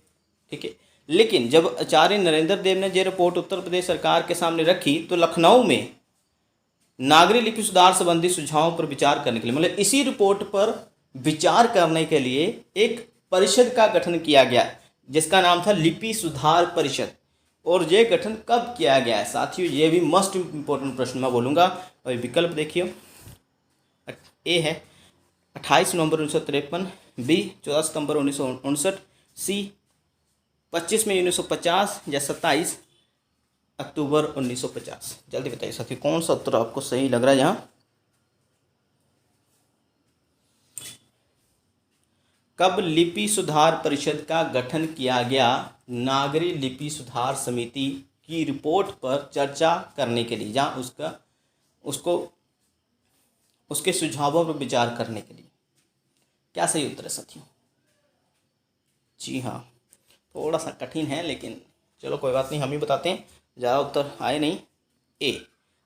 ठीक है, लेकिन जब आचार्य नरेंद्र देव ने ये रिपोर्ट उत्तर प्रदेश सरकार के सामने रखी तो लखनऊ में नागरी लिपि सुधार संबंधी सुझावों पर विचार करने के लिए, मतलब इसी रिपोर्ट पर विचार करने के लिए एक परिषद का गठन किया गया जिसका नाम था लिपि सुधार परिषद। और ये गठन कब किया गया है साथियों? ये भी मोस्ट इंपॉर्टेंट प्रश्न मैं बोलूँगा। और विकल्प देखिए, ए है 28 नवंबर 1953, बी 14 सितंबर 1959, सी 25 मई 1950 या 27 अक्टूबर 1950? जल्दी बताइए साथियों कौन सा उत्तर आपको सही लग रहा है यहाँ? कब लिपि सुधार परिषद का गठन किया गया? नागरी लिपि सुधार समिति की रिपोर्ट पर चर्चा करने के लिए, जहाँ उसके सुझावों पर विचार करने के लिए। क्या सही उत्तर है साथियों? जी हाँ, थोड़ा सा कठिन है लेकिन चलो कोई बात नहीं, हम ही बताते हैं, ज़्यादा उत्तर आए नहीं। ए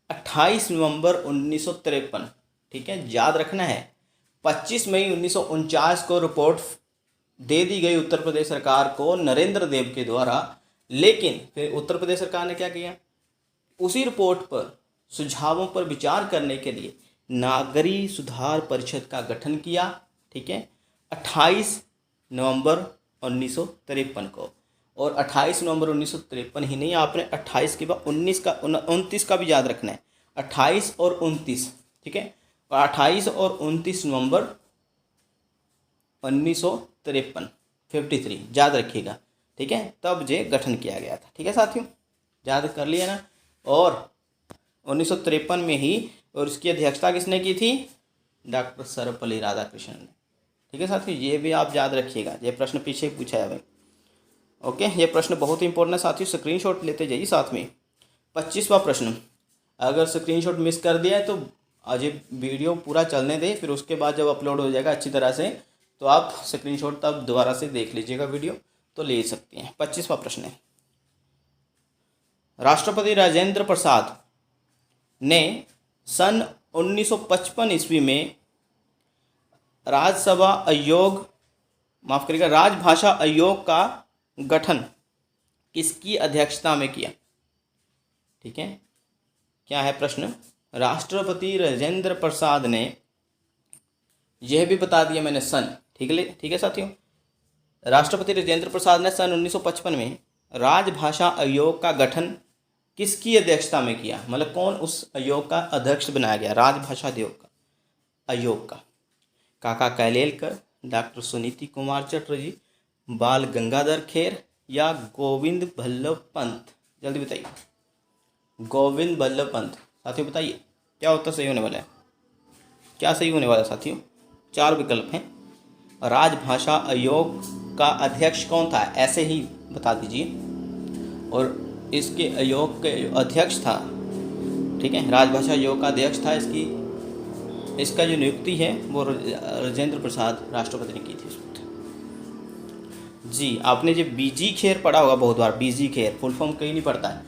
28 नवंबर 1953। ठीक है, याद रखना है 25 मई 1949 को रिपोर्ट दे दी गई उत्तर प्रदेश सरकार को नरेंद्र देव के द्वारा। लेकिन फिर उत्तर प्रदेश सरकार ने क्या किया? उसी रिपोर्ट पर सुझावों पर विचार करने के लिए नागरी सुधार परिषद का गठन किया। ठीक है, 28 नवंबर 1953 को। और 28 नवंबर 1953 ही नहीं, आपने 28 के बाद 29 का भी याद रखना है। 28 और 29, ठीक है, और 28 और 29 नवंबर 1953, 53 याद रखिएगा। ठीक है, तब ये गठन किया गया था। ठीक है साथियों, याद कर लिया ना। और 1953 में ही, और इसकी अध्यक्षता किसने की थी? डॉक्टर सर्वपल्ली राधाकृष्णन ने। ठीक है साथियों, ये भी आप याद रखिएगा, ये प्रश्न पीछे पूछा है भाई। ओके, ये प्रश्न बहुत इंपॉर्टेंट है साथियों, स्क्रीनशॉट लेते जाइए साथ में। 25वां प्रश्न, अगर स्क्रीनशॉट मिस कर दिया है तो आज ये वीडियो पूरा चलने दें, फिर उसके बाद जब अपलोड हो जाएगा अच्छी तरह से तो आप स्क्रीनशॉट तब दोबारा से देख लीजिएगा, वीडियो तो ले सकते हैं। 25वां प्रश्न है, राष्ट्रपति राजेंद्र प्रसाद ने सन 1955 ईस्वी में राज्यसभा आयोग, माफ करिएगा, राजभाषा आयोग का गठन किसकी अध्यक्षता में किया? ठीक है, क्या है प्रश्न? राष्ट्रपति राजेंद्र प्रसाद ने यह भी बता दिया मैंने सन। ठीक है साथियों। राष्ट्रपति राजेंद्र प्रसाद ने सन 1955 में राजभाषा आयोग का गठन किसकी अध्यक्षता में किया? मतलब कौन उस आयोग का अध्यक्ष बनाया गया राजभाषा आयोग का? काका कैलेलकर, डॉक्टर सुनीति कुमार चटर्जी, बाल गंगाधर खेर या गोविंद बल्लभ पंत? जल्दी बताइए। गोविंद बल्लभ पंत। साथियों बताइए क्या उत्तर सही होने वाला है? क्या सही होने वाला है साथियों? 4 विकल्प हैं। राजभाषा आयोग का अध्यक्ष कौन था? ऐसे ही बता दीजिए। और इसके आयोग के अध्यक्ष था, ठीक है, राजभाषा आयोग का अध्यक्ष था इसका जो नियुक्ति है वो राजेंद्र प्रसाद राष्ट्रपति ने की थी इस वक्त। जी, आपने जो बीजी खेर पढ़ा होगा बहुत बार। बीजी खेर फुल फॉर्म कहीं नहीं पढ़ता है।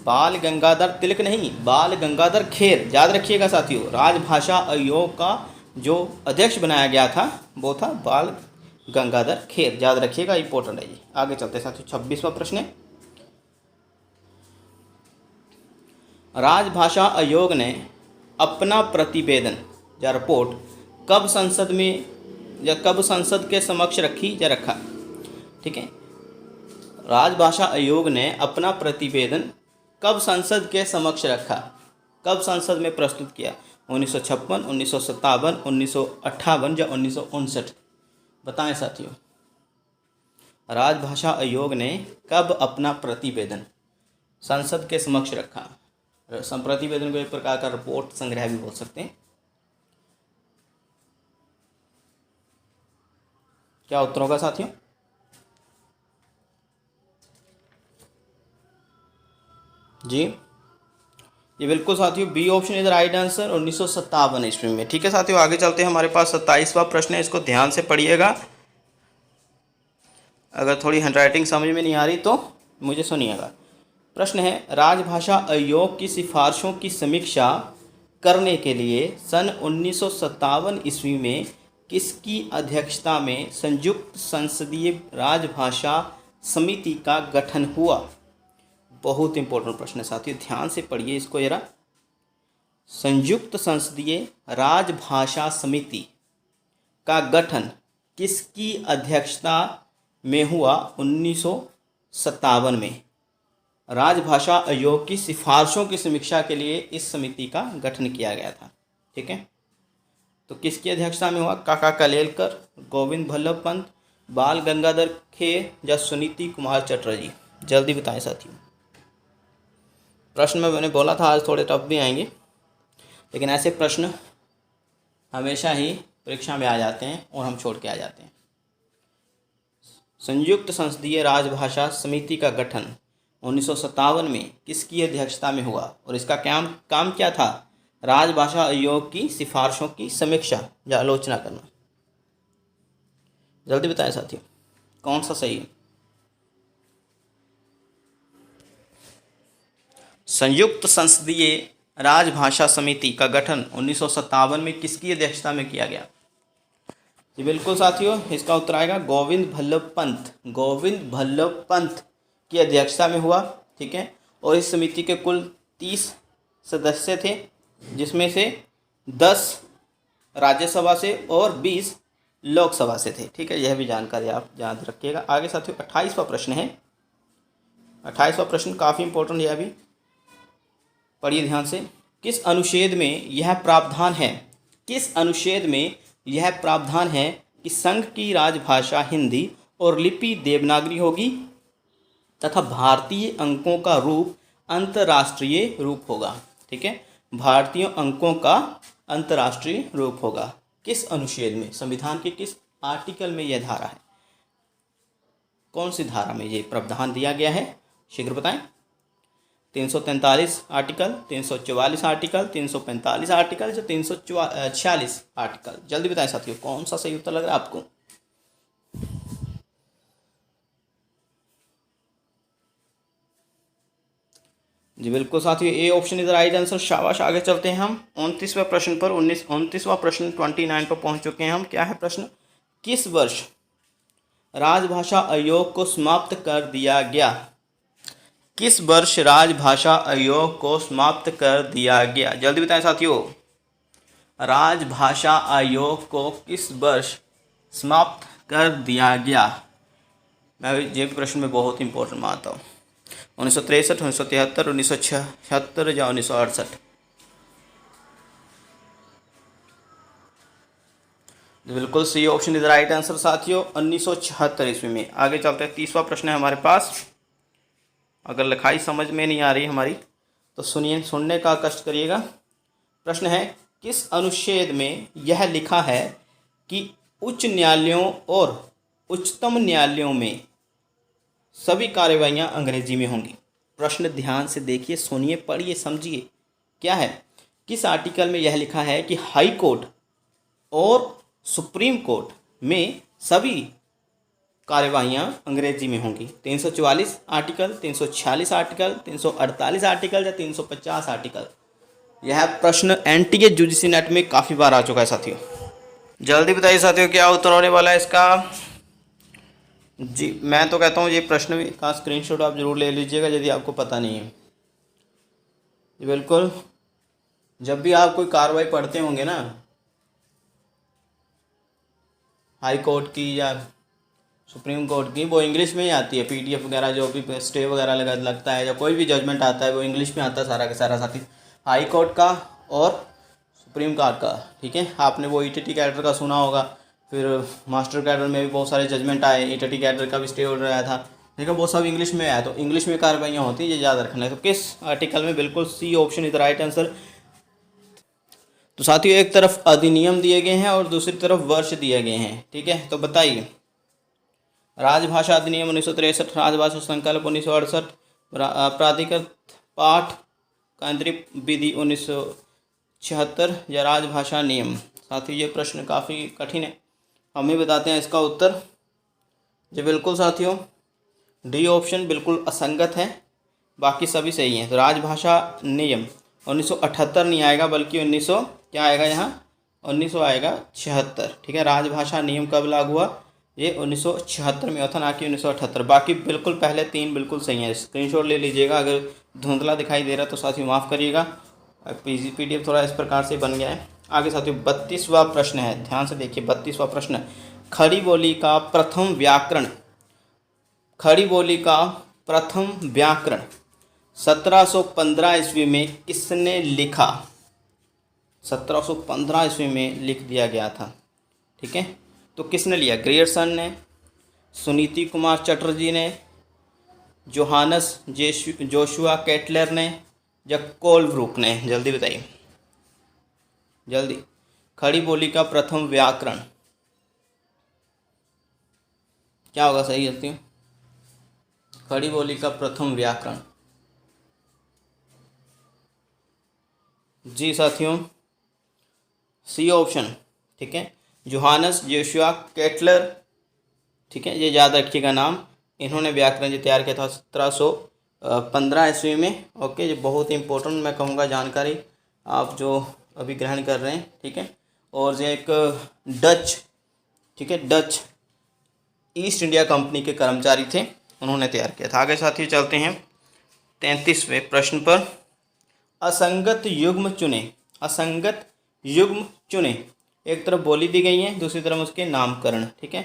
बाल गंगाधर तिलक नहीं, बाल गंगाधर खेर, याद रखिएगा साथियों। राजभाषा आयोग का जो अध्यक्ष बनाया गया था वो था बाल गंगाधर खेर, याद रखिएगा, इंपॉर्टेंट है ये। आगे चलते हैं साथियों। 26वां प्रश्न है, राजभाषा आयोग ने अपना प्रतिवेदन या रिपोर्ट कब संसद के समक्ष रखी या रखा? ठीक है, राजभाषा आयोग ने अपना प्रतिवेदन कब संसद के समक्ष रखा? कब संसद में प्रस्तुत किया? 1956, 1957, 1958 या 1959? बताएं साथियों। राजभाषा आयोग ने कब अपना प्रतिवेदन संसद के समक्ष रखा? प्रतिवेदन को एक प्रकार का रिपोर्ट संग्रह भी बोल सकते हैं। क्या उत्तर होगा साथियों? जी, ये बिल्कुल साथियों B option is right answer, 1957 ईस्वी में। ठीक है साथियों, आगे चलते हैं। हमारे पास 27वां प्रश्न है, इसको ध्यान से पढ़िएगा। अगर थोड़ी हैंडराइटिंग समझ में नहीं आ रही तो मुझे सुनिएगा। प्रश्न है, राजभाषा आयोग की सिफारिशों की समीक्षा करने के लिए सन 1957 ईस्वी में किसकी अध्यक्षता में संयुक्त संसदीय राजभाषा समिति का गठन हुआ? बहुत इंपॉर्टेंट प्रश्न है साथियों, ध्यान से पढ़िए इसको जरा। संयुक्त संसदीय राजभाषा समिति का गठन किसकी अध्यक्षता में हुआ 1957 में? राजभाषा आयोग की सिफारिशों की समीक्षा के लिए इस समिति का गठन किया गया था। ठीक है, तो किसकी अध्यक्षता में हुआ? काका कलेलकर, गोविंद बल्लभ पंत, बाल गंगाधर खेर या सुनीति कुमार चटर्जी? जल्दी बताएं साथियों। प्रश्न में मैंने बोला था आज थोड़े टफ भी आएंगे, लेकिन ऐसे प्रश्न हमेशा ही परीक्षा में आ जाते हैं और हम छोड़ के आ जाते हैं। संयुक्त संसदीय राजभाषा समिति का गठन 1957 में किसकी अध्यक्षता में हुआ और इसका काम क्या था? राजभाषा आयोग की सिफारिशों की समीक्षा या आलोचना करना। जल्दी बताएं साथियों, कौन सा सही है? संयुक्त संसदीय राजभाषा समिति का गठन 1957 में किसकी अध्यक्षता में किया गया? जी बिल्कुल साथियों, इसका उत्तर आएगा गोविंद बल्लभ पंत। गोविंद बल्लभ पंत की अध्यक्षता में हुआ। ठीक है, और इस समिति के कुल 30 सदस्य थे, जिसमें से 10 राज्यसभा से और 20 लोकसभा से थे। ठीक है, यह भी जानकारी आप याद रखिएगा। आगे साथियों 28वां प्रश्न है। 28वां प्रश्न काफ़ी इंपॉर्टेंट है, अभी पढ़िए ध्यान से। किस अनुच्छेद में यह प्रावधान है? किस अनुच्छेद में यह प्रावधान है कि संघ की राजभाषा हिंदी और लिपि देवनागरी होगी तथा भारतीय अंकों का रूप अंतर्राष्ट्रीय रूप होगा? ठीक है, भारतीय अंकों का अंतर्राष्ट्रीय रूप होगा। किस अनुच्छेद में? संविधान के किस आर्टिकल में यह धारा है? कौन सी धारा में ये प्रावधान दिया गया है? शीघ्र बताएं। 343 आर्टिकल, 344 आर्टिकल, 345 आर्टिकल या 346 आर्टिकल? जल्दी बताएं साथियों, कौन सा सही उत्तर लग रहा है आपको? जी बिल्कुल साथियों, A option is right answer. शाबाश। आगे चलते हैं हम 29वें प्रश्न पर। 29वां प्रश्न 29 पर पहुंच चुके हैं हम। क्या है प्रश्न? किस वर्ष राजभाषा आयोग को समाप्त कर दिया गया? किस वर्ष राजभाषा आयोग को समाप्त कर दिया गया? जल्दी बताएं साथियों। राजभाषा आयोग को किस वर्ष समाप्त कर दिया गया? मैं ये भी प्रश्न में बहुत इंपॉर्टेंट मानता हूँ। 1963, 1973, 1976 या 1968? बिल्कुल C option is right answer साथियों, 1976 ईस्वी में। आगे चलते हैं, 30वां प्रश्न है हमारे पास। अगर लिखाई समझ में नहीं आ रही हमारी तो सुनिए, सुनने का कष्ट करिएगा। प्रश्न है, किस अनुच्छेद में यह लिखा है कि उच्च न्यायालयों और उच्चतम न्यायालयों में सभी कार्यवाहियां अंग्रेजी में होंगी? प्रश्न ध्यान से देखिए, सुनिए, पढ़िए, समझिए। क्या है? किस आर्टिकल में यह लिखा है कि हाई कोर्ट और सुप्रीम कोर्ट में सभी कार्यवाहियां अंग्रेजी में होंगी? 344 आर्टिकल, 346 आर्टिकल, 348 आर्टिकल या 350 आर्टिकल? यह प्रश्न एनटीए यूजीसी नेट में काफ़ी बार आ चुका है साथियों। जल्दी बताइए साथियों, क्या उत्तर होने वाला है इसका? जी, मैं तो कहता हूँ ये प्रश्न का स्क्रीनशॉट आप जरूर ले लीजिएगा यदि आपको पता नहीं है। बिल्कुल, जब भी आप कोई कार्रवाई पढ़ते होंगे ना, हाई कोर्ट की या सुप्रीम कोर्ट की, वो इंग्लिश में ही आती है। पीडीएफ वगैरह जो भी स्टे वगैरह लगता है या कोई भी जजमेंट आता है वो इंग्लिश में आता है सारा का सारा साथी, हाई कोर्ट का और सुप्रीम कोर्ट का। ठीक है, आपने वो ईटीटी कैडर का सुना होगा, फिर मास्टर कैडर में भी बहुत सारे जजमेंट आए, ईटीटी कैडर का भी स्टे ऑर्डर आया था। ठीक है, वो सब इंग्लिश में आया, तो इंग्लिश में कार्रवाइयाँ होती है, ये याद रखना है। तो किस आर्टिकल में? बिल्कुल C option is right answer. तो साथियों, एक तरफ अधिनियम दिए गए हैं और दूसरी तरफ वर्ष दिए गए हैं। ठीक है, तो बताइए, राजभाषा अधिनियम 1963, राजभाषा संकल्प 1968, प्राधिकृत पाठ केंद्रीय विधि 1976 या राजभाषा नियम? साथियों, ये प्रश्न काफ़ी कठिन है, हम ही बताते हैं इसका उत्तर। जी बिल्कुल साथियों, डी ऑप्शन बिल्कुल असंगत है, बाकी सभी सही हैं। तो राजभाषा नियम 1978 नहीं आएगा, बल्कि 1900 क्या आएगा यहाँ? 1900 आएगा 76। ठीक है, राजभाषा नियम कब लागू हुआ? ये 1976 में हुआ था, ना कि 1978। बाकी बिल्कुल पहले 3 बिल्कुल सही है, स्क्रीनशॉट ले लीजिएगा। अगर धुंधला दिखाई दे रहा तो साथियों माफ़ करिएगा, पीडीएफ थोड़ा इस प्रकार से बन गया है। आगे साथियों 32वां प्रश्न है, ध्यान से देखिए। 32वां प्रश्न, खड़ी बोली का प्रथम व्याकरण, खड़ी बोली का प्रथम व्याकरण 1715 ईस्वी में किसने लिखा? 1715 ईस्वी में लिख दिया गया था। ठीक है, तो किसने लिया? ग्रियर्सन ने, सुनीति कुमार चटर्जी ने, जोहानस जोशुआ केटलर ने या कोलब्रुक ने? जल्दी बताइए, जल्दी। खड़ी बोली का प्रथम व्याकरण क्या होगा? सही है, खड़ी बोली का प्रथम व्याकरण। जी साथियों, सी ऑप्शन। ठीक है, जोहानस जोशुआ केटलर। ठीक है, ये याद रखिएगा नाम। इन्होंने व्याकरण जो तैयार किया था 1715 ईस्वी में। ओके, ये बहुत ही इंपॉर्टेंट मैं कहूँगा जानकारी आप जो अभी ग्रहण कर रहे हैं। ठीक है, और ये एक डच, ठीक है, डच ईस्ट इंडिया कंपनी के कर्मचारी थे, उन्होंने तैयार किया था। आगे साथियों चलते हैं 33वें प्रश्न पर। असंगत युग्म चुने, असंगत युग्म चुने। एक तरफ बोली दी गई है, दूसरी तरफ उसके नामकरण। ठीक है,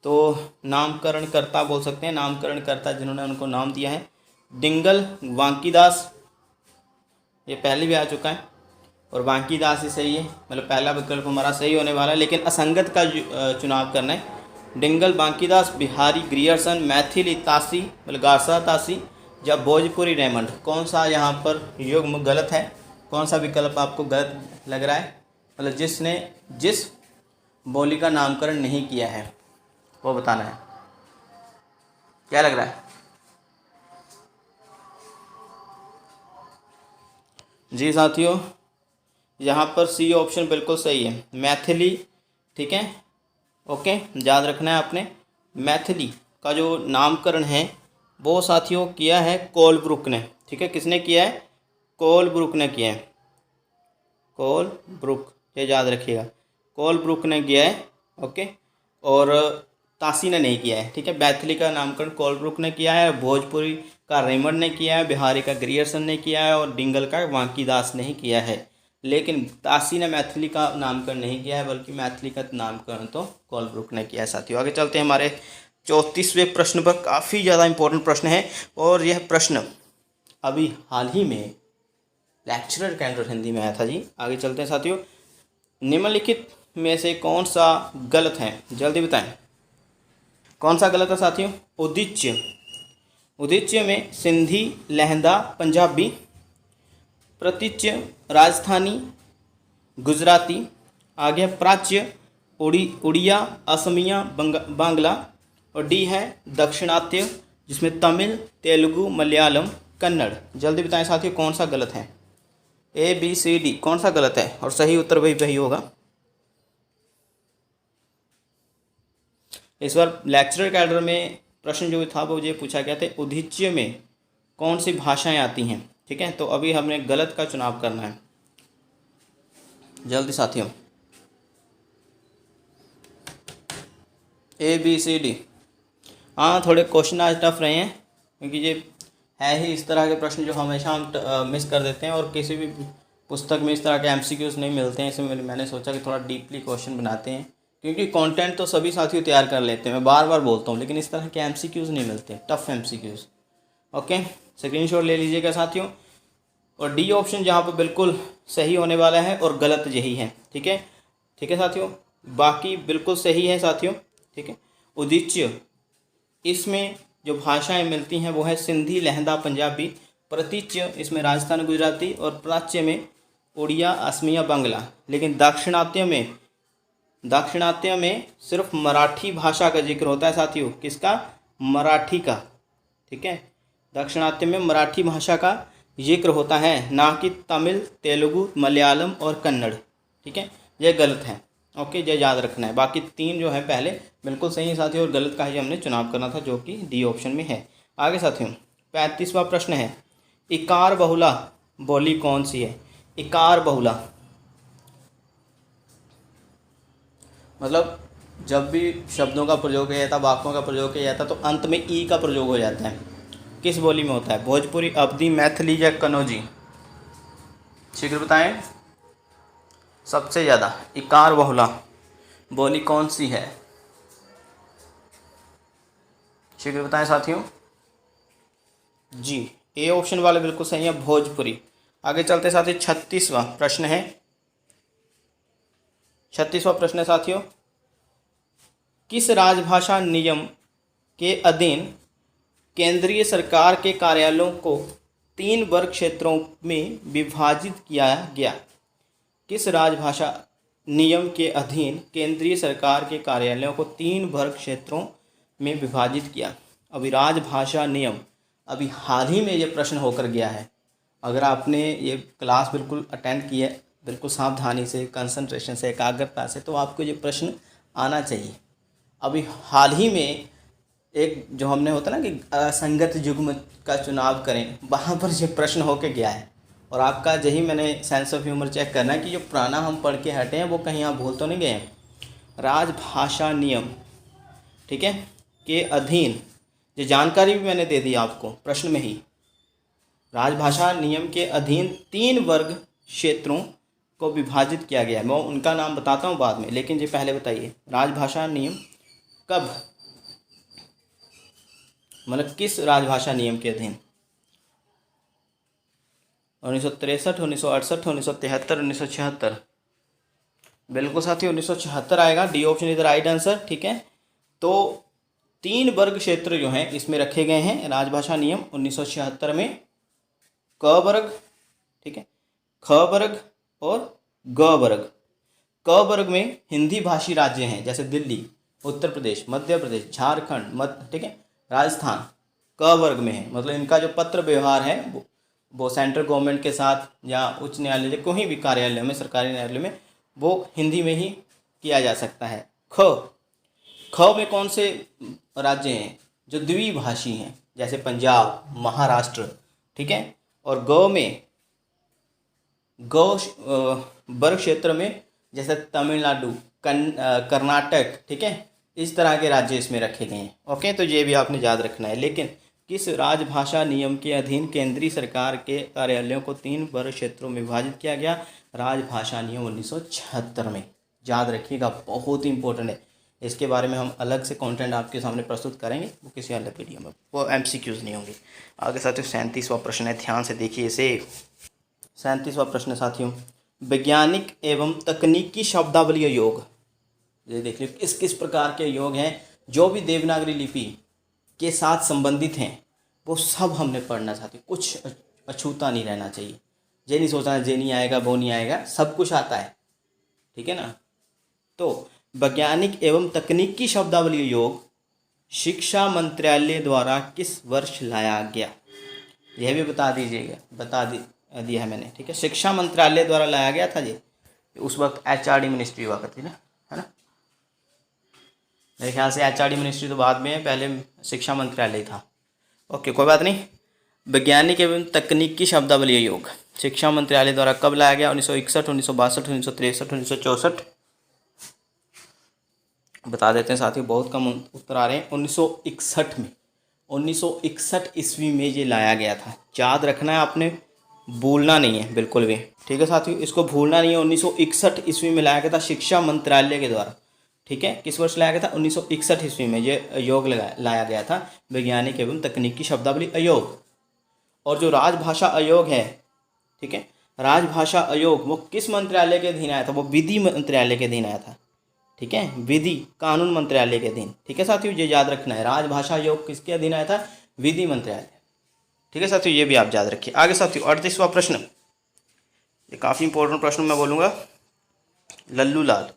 तो नामकरणकर्ता बोल सकते हैं, नामकरणकर्ता जिन्होंने उनको नाम दिया है, डिंगल वांकीदास, ये पहले भी आ चुका है, और वांकीदास ही सही है, मतलब पहला विकल्प हमारा सही होने वाला है। लेकिन असंगत का चुनाव करना है। डिंगल वांकीदास, बिहारी ग्रियर्सन, मैथिली तासी मतलब गारसा तासी या भोजपुरी रेमंड? कौन सा यहाँ पर युग्म गलत है? कौन सा विकल्प आपको गलत लग रहा है? मतलब जिसने जिस बोली का नामकरण नहीं किया है वो बताना है। क्या लग रहा है? जी साथियों, यहाँ पर सी ऑप्शन बिल्कुल सही है, मैथिली। ठीक है, ओके, याद रखना है आपने। मैथिली का जो नामकरण है वो साथियों किया है कोलब्रुक ने। ठीक है, किसने किया है? कोलब्रुक ने किया है, कोलब्रुक, ये याद रखिएगा, कोलब्रुक ने किया है। ओके, और तासी ने नहीं किया है। ठीक है, मैथिली का नामकरण कोलब्रुक ने किया है, भोजपुरी का रेमंड ने किया है, बिहारी का ग्रियर्सन ने किया है और डिंगल का वांकीदास ने ही किया है। लेकिन ताशी ने मैथिली का नामकरण नहीं किया है, बल्कि मैथिली का नामकरण तो कोलब्रुक ने किया है साथियों। आगे चलते हैं हमारे 34वें प्रश्न पर। काफ़ी ज़्यादा इंपॉर्टेंट प्रश्न है और यह प्रश्न अभी हाल ही में लेक्चरर कैलेंडर हिंदी में आया था जी। आगे चलते हैं साथियों। निम्नलिखित में से कौन सा गलत है, जल्दी बताएं। कौन सा गलत है साथियों? उदीच्य, उदीच्य में सिंधी, लहंदा, पंजाबी, प्रतीच्य राजस्थानी, गुजराती, आगे प्राच्य उड़िया, असमिया, बांग्ला, और डी है दक्षिणात्य जिसमें तमिल, तेलुगु, मलयालम, कन्नड़। जल्दी बताएं साथियों कौन सा गलत है। ए बी सी डी कौन सा गलत है? और सही उत्तर वही होगा। इस बार लेक्चरर कैलेंडर में प्रश्न जो था वो ये पूछा गया था, उदीच्य में कौन सी भाषाएं आती हैं। ठीक है, तो अभी हमने गलत का चुनाव करना है। जल्दी साथियों, ए बी सी डी। हाँ, थोड़े क्वेश्चन आज टफ रहे हैं क्योंकि ये है ही इस तरह के प्रश्न जो हमेशा हम मिस कर देते हैं और किसी भी पुस्तक में इस तरह के एमसीक्यूज नहीं मिलते हैं। इसमें मैंने सोचा कि थोड़ा डीपली क्वेश्चन बनाते हैं, क्योंकि कंटेंट तो सभी साथियों तैयार कर लेते हैं, मैं बार बार बोलता हूँ, लेकिन इस तरह के एमसीक्यूज नहीं मिलते, टफ एमसीक्यूज। ओके, स्क्रीनशॉट ले लीजिएगा साथियों। और डी ऑप्शन जहाँ पर बिल्कुल सही होने वाला है और गलत यही है। ठीक है, ठीक है साथियों, बाकी बिल्कुल सही है साथियों। ठीक है, उदीच्य इसमें जो भाषाएं मिलती हैं वो है सिंधी, लहंदा, पंजाबी, प्रतीच्य इसमें राजस्थान गुजराती, और प्राच्य में उड़िया, असमिया, बांग्ला। लेकिन दाक्षिणात्य में सिर्फ मराठी भाषा का जिक्र होता है साथियों। किसका? मराठी का। ठीक है, दाक्षिणात्य में मराठी भाषा का जिक्र होता है, ना कि तमिल, तेलुगु, मलयालम और कन्नड़। ठीक है, यह गलत है। ओके, ये याद रखना है। बाकी तीन जो है पहले बिल्कुल सही है साथियों, और गलत का ही हमने चुनाव करना था जो कि डी ऑप्शन में है। आगे साथियों 35वां प्रश्न है, इकार बहुला बोली कौन सी है? इकार बहुला मतलब जब भी शब्दों का प्रयोग किया जाता है, वाक्यों का प्रयोग किया जाता है, तो अंत में ई का प्रयोग हो जाता है। किस बोली में होता है? भोजपुरी, अवधी, मैथिली या कन्नौजी? शीघ्र बताएं। सबसे ज़्यादा इकार बहुला बोली कौन सी है? शीघ्र बताएं साथियों। जी, ए ऑप्शन वाले बिल्कुल सही है, भोजपुरी। आगे चलते साथियों 36वां प्रश्न है। 36वां प्रश्न है साथियों, किस राजभाषा नियम के अधीन केंद्रीय सरकार के कार्यालयों को 3 वर्ग क्षेत्रों में विभाजित किया गया? किस राजभाषा नियम के अधीन केंद्रीय सरकार के कार्यालयों को 3 वर्ग क्षेत्रों में विभाजित किया? अभी राजभाषा नियम अभी हाल ही में ये प्रश्न होकर गया है। अगर आपने ये क्लास बिल्कुल अटेंड की है, बिल्कुल सावधानी से, कंसंट्रेशन से, एकाग्रता से, तो आपको ये प्रश्न आना चाहिए। अभी हाल ही में एक जो हमने होता ना कि असंगत युग्म का चुनाव करें, वहाँ पर ये प्रश्न होके गया है। और आपका यही मैंने सेंस ऑफ ह्यूमर चेक करना है कि जो पुराना हम पढ़ के हटे हैं वो कहीं आप भूल तो नहीं गए हैं। राजभाषा नियम, ठीक है, के अधीन, ये जानकारी भी मैंने दे दी आपको प्रश्न में ही। राजभाषा नियम के अधीन 3 वर्ग क्षेत्रों को विभाजित किया गया है। मैं उनका नाम बताता हूँ बाद में, लेकिन ये पहले बताइए राजभाषा नियम कब, मतलब किस राजभाषा नियम के अधीन? 1963, 1968, 1973, 1976? बिल्कुल साथियों 1976 आएगा। D option is the right answer. ठीक है, तो 3 वर्ग क्षेत्र जो हैं इसमें रखे गए हैं राजभाषा नियम 1976 में। क वर्ग, ठीक है, ख वर्ग और ग वर्ग। क वर्ग में हिंदी भाषी राज्य हैं जैसे दिल्ली, उत्तर प्रदेश, मध्य प्रदेश, झारखंड, ठीक है, राजस्थान क वर्ग में है। मतलब इनका जो पत्र व्यवहार है वो सेंट्रल गवर्नमेंट के साथ या उच्च न्यायालय, कोई भी कार्यालय में, सरकारी न्यायालय में, वो हिंदी में ही किया जा सकता है। ख में कौन से राज्य हैं जो द्विभाषी हैं जैसे पंजाब, महाराष्ट्र, ठीक है, और ग में वर्ग क्षेत्र में जैसे तमिलनाडु, कर्नाटक, ठीक है, इस तरह के राज्य इसमें रखे गए हैं। ओके, तो ये भी आपने याद रखना है। लेकिन किस राजभाषा नियम के अधीन केंद्रीय सरकार के कार्यालयों को 3 वर्ग क्षेत्रों में विभाजित किया गया? राजभाषा नियम 1976 में। याद रखिएगा, बहुत इंपॉर्टेंट है। इसके बारे में हम अलग से कंटेंट आपके सामने प्रस्तुत करेंगे, वो किसी अलग वीडियो में, वो MCQs नहीं होंगे। आगे साथियों 37वां प्रश्न है, ध्यान से देखिए इसे। 37वां प्रश्न साथियों, वैज्ञानिक एवं तकनीकी शब्दावली योग। ये देख लीजिए किस किस प्रकार के योग हैं जो भी देवनागरी लिपि के साथ संबंधित हैं, वो सब हमने पढ़ना साथियों। कुछ अछूता नहीं रहना चाहिए। ये नहीं सोचना ये नहीं आएगा वो नहीं आएगा, सब कुछ आता है, ठीक है ना। तो वैज्ञानिक एवं तकनीकी शब्दावली योग शिक्षा मंत्रालय द्वारा किस वर्ष लाया गया? यह भी बता दीजिएगा, दिया है मैंने, ठीक है। शिक्षा मंत्रालय द्वारा लाया गया था ये, उस वक्त HRD मिनिस्ट्री हुआ करती ना, है ना। मेरे ख्याल से HRD मिनिस्ट्री तो बाद में है, पहले शिक्षा मंत्रालय था। ओके, कोई बात नहीं। वैज्ञानिक एवं तकनीकी शब्दावली योग शिक्षा मंत्रालय द्वारा कब लाया गया? 1961, 1962, 1963, 1964। बता देते हैं साथियों, बहुत कम उत्तर आ रहे हैं। 1961 में, 1961 ईस्वी में ये लाया गया था। याद रखना है आपने, भूलना नहीं है बिल्कुल भी, ठीक है साथियों, इसको भूलना नहीं है। 1961 ईस्वी में लाया गया था शिक्षा मंत्रालय के द्वारा, ठीक है। किस वर्ष लाया गया था? 1961 ईस्वी में ये योग लाया गया था, वैज्ञानिक एवं तकनीकी शब्दावली आयोग। और जो राजभाषा आयोग है, ठीक है, राजभाषा आयोग वो किस मंत्रालय के अधीन आया था? वो विधि मंत्रालय के अधीन आया था, ठीक है, विधि कानून मंत्रालय के अधीन, ठीक है साथियों, ये याद रखना है। राजभाषा आयोग किसके अधीन आया था? विधि मंत्रालय, ठीक है साथियों, ये भी आप याद रखिए। आगे साथियों 38वां प्रश्न, ये काफ़ी इंपॉर्टेंट प्रश्न मैं बोलूँगा। लल्लू लाल,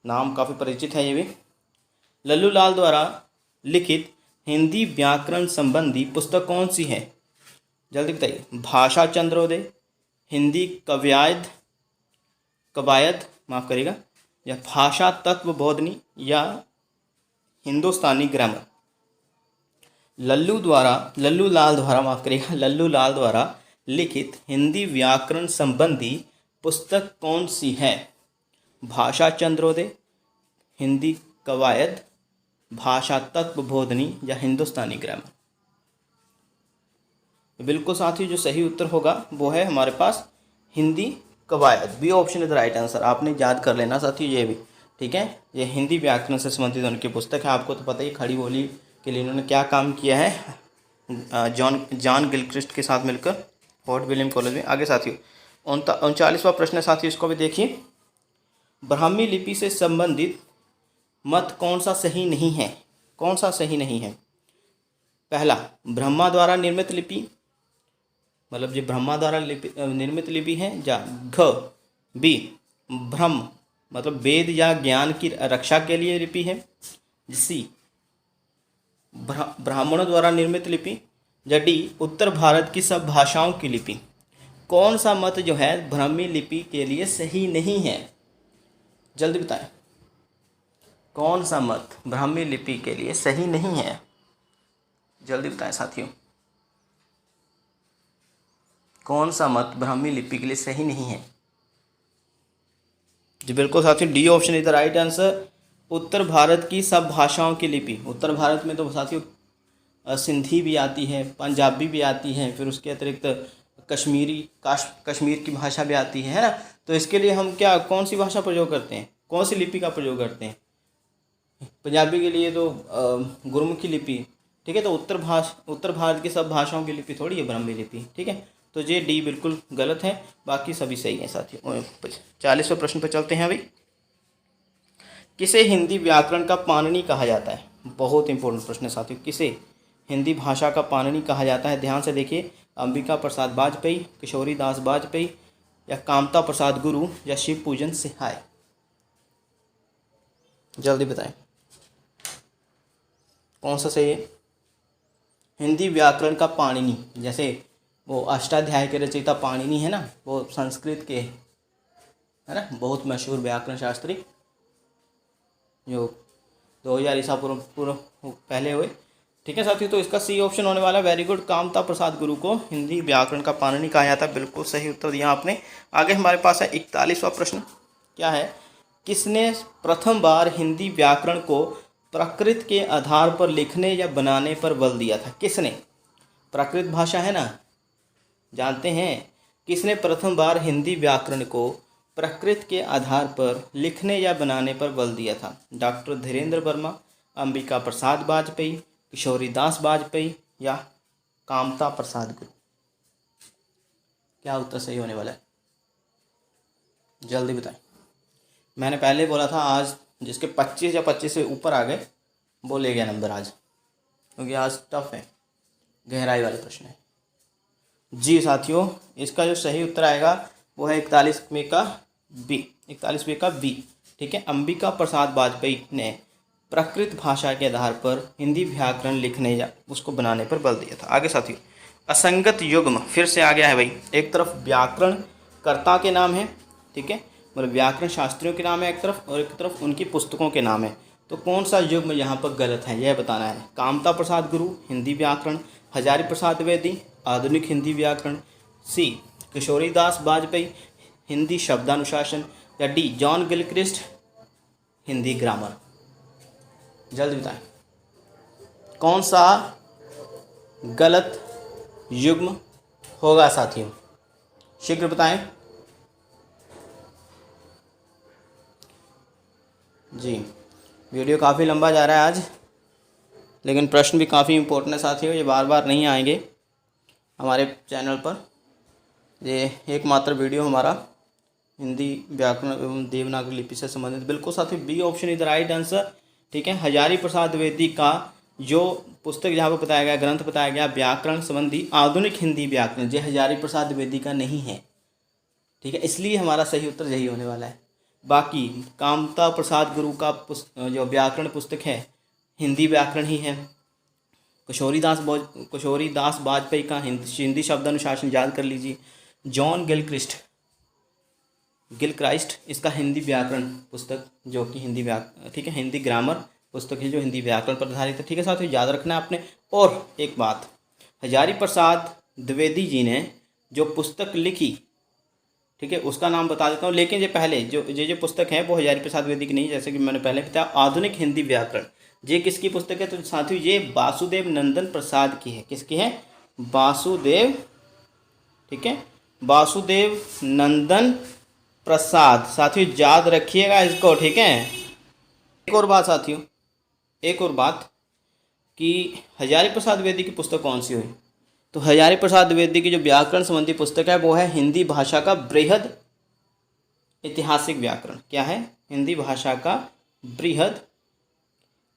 नाम काफ़ी परिचित है ये भी। लल्लू लाल द्वारा लिखित हिंदी व्याकरण संबंधी पुस्तक कौन सी है? जल्दी बताइए। भाषा चंद्रोदय, हिंदी कवायद माफ़ करिएगा, या भाषा तत्वबोधनी, या हिंदुस्तानी ग्रामर। लल्लू लाल द्वारा लिखित हिंदी व्याकरण संबंधी पुस्तक कौन सी है? भाषा चंद्रोदय, हिंदी कवायद, भाषा तत्वबोधनी, या हिंदुस्तानी ग्रामर। बिल्कुल साथियों, जो सही उत्तर होगा वो है हमारे पास हिंदी कवायद। B option is the right answer. आपने याद कर लेना साथियों ये भी, ठीक है। ये हिंदी व्याकरण से संबंधित उनकी पुस्तक है। आपको तो पता ही, खड़ी बोली के लिए इन्होंने क्या काम किया है, जॉन गिलक्रिस्ट के साथ मिलकर फोर्ट विलियम कॉलेज में। आगे साथियों 39वां प्रश्न है साथियों, इसको भी देखिए। ब्राह्मी लिपि से संबंधित मत कौन सा सही नहीं है? कौन सा सही नहीं है? पहला, ब्रह्मा द्वारा निर्मित लिपि, मतलब जो ब्रह्मा द्वारा निर्मित लिपि है, या बी ब्रह्म मतलब वेद या ज्ञान की रक्षा के लिए लिपि है, सी ब्राह्मणों द्वारा निर्मित लिपि, या डी उत्तर भारत की सब भाषाओं की लिपि। कौन सा मत जो है ब्राह्मी लिपि के लिए सही नहीं है? जल्दी बताएं, कौन सा मत ब्राह्मी लिपि के लिए सही नहीं है? जल्दी बताएं साथियों, कौन सा मत ब्राह्मी लिपि के लिए सही नहीं है? जी बिल्कुल साथियों, D option is the right answer. उत्तर भारत की सब भाषाओं की लिपि। उत्तर भारत में तो साथियों सिंधी भी आती है, पंजाबी भी आती है, फिर उसके अतिरिक्त कश्मीर की भाषा भी आती है ना। तो इसके लिए हम कौन सी भाषा प्रयोग करते हैं, कौन सी लिपि का प्रयोग करते हैं? पंजाबी के लिए तो गुरमुखी लिपि, ठीक है। तो उत्तर भारत की सब भाषाओं की लिपि थोड़ी है ब्राह्मी लिपि, ठीक है। तो ये डी बिल्कुल गलत है, बाकी सभी सही है साथियों। 40वें प्रश्न पर चलते हैं अभी। किसे हिंदी व्याकरण का पाणिनि कहा जाता है? बहुत इंपॉर्टेंट प्रश्न है साथियों। किसे हिंदी भाषा का पाणिनि कहा जाता है? ध्यान से देखिए। अंबिका प्रसाद वाजपेयी, किशोरी दास वाजपेयी, या कामता प्रसाद गुरु, या शिव पूजन सिहाय। जल्दी बताएं कौन सा सही है? हिंदी व्याकरण का पाणिनि, जैसे वो अष्टाध्याय के रचयिता पाणिनि है ना, वो संस्कृत के है ना, बहुत मशहूर व्याकरण शास्त्री, जो 2000 ईसा पूर्व पहले हुए, ठीक है साथियों। तो इसका सी ऑप्शन होने वाला, वेरी गुड। कामता प्रसाद गुरु को हिंदी व्याकरण का पाणिनि कहा जाता है। बिल्कुल सही उत्तर दिया आपने। आगे हमारे पास है 41वां प्रश्न, क्या है? किसने प्रथम बार हिंदी व्याकरण को प्राकृत के आधार पर लिखने या बनाने पर बल दिया था? किसने? प्राकृत भाषा है ना, जानते हैं। किसने प्रथम बार हिंदी व्याकरण को प्राकृत के आधार पर लिखने या बनाने पर बल दिया था? डॉक्टर धीरेन्द्र वर्मा, अंबिका प्रसाद वाजपेयी, किशोरीदास वाजपेयी या कामता प्रसाद गुरु? क्या उत्तर सही होने वाला है? जल्दी बताएं। मैंने पहले बोला था आज जिसके 25 या 25 से ऊपर आ गए वो ले गया नंबर आज, क्योंकि आज टफ है, गहराई वाले प्रश्न है। जी साथियों, इसका जो सही उत्तर आएगा वो है 41वें का बी, 41वें का बी। ठीक है, अंबिका प्रसाद वाजपेयी ने प्राकृत भाषा के आधार पर हिंदी व्याकरण लिखने या उसको बनाने पर बल दिया था। आगे साथियों, असंगत युग्म फिर से आ गया है भाई। एक तरफ व्याकरण कर्ता के नाम है, ठीक है, मतलब व्याकरण शास्त्रियों के नाम है एक तरफ, और एक तरफ उनकी पुस्तकों के नाम है। तो कौन सा युग्म यहाँ पर गलत है यह बताना है। कामता प्रसाद गुरु हिंदी व्याकरण, हजारी प्रसाद द्विवेदी आधुनिक हिंदी व्याकरण, सी किशोरीदास वाजपेयी हिंदी शब्दानुशासन, या D John Gilchrist Hindi grammar? जल्दी बताएं कौन सा गलत युग्म होगा साथियों, शीघ्र बताएं। जी, वीडियो काफ़ी लंबा जा रहा है आज, लेकिन प्रश्न भी काफ़ी इम्पोर्टेंट है साथियों, ये बार बार नहीं आएंगे हमारे चैनल पर। ये एकमात्र वीडियो हमारा हिंदी व्याकरण एवं देवनागरी लिपि से संबंधित। बिल्कुल साथियों, B option is the right answer. ठीक है, हजारी प्रसाद द्विवेदी का जो पुस्तक जहाँ पर बताया गया, ग्रंथ बताया गया व्याकरण संबंधी आधुनिक हिंदी व्याकरण, जो हजारी प्रसाद द्विवेदी का नहीं है। ठीक है, इसलिए हमारा सही उत्तर यही होने वाला है। बाकी कामता प्रसाद गुरु का जो व्याकरण पुस्तक है हिंदी व्याकरण ही है। किशोरीदास वाजपेयी का हिंदी शब्दानुशासन याद कर लीजिए। जॉन गिलक्राइस्ट इसका हिंदी व्याकरण पुस्तक जो कि हिंदी ठीक है, हिंदी ग्रामर पुस्तक है जो हिंदी व्याकरण पर आधारित है। ठीक है साथियों, याद रखना है आपने। और एक बात, हजारी प्रसाद द्विवेदी जी ने जो पुस्तक लिखी, ठीक है, उसका नाम बता देता हूँ, लेकिन ये पहले जो पुस्तक है वो हजारी प्रसाद द्विवेदी की नहीं, जैसे कि मैंने पहले बताया आधुनिक हिंदी व्याकरण। ये किसकी पुस्तक है? तो साथियों ये वासुदेव नंदन प्रसाद की है। किसकी है? वासुदेव, ठीक है, वासुदेव नंदन प्रसाद। साथियों याद रखिएगा इसको, ठीक है। एक और बात साथियों, एक और बात कि हजारी प्रसाद द्विवेदी की पुस्तक कौन सी हुई? तो हजारी प्रसाद द्विवेदी की जो व्याकरण संबंधी पुस्तक है वो है हिंदी भाषा का बृहद ऐतिहासिक व्याकरण। क्या है? हिंदी भाषा का बृहद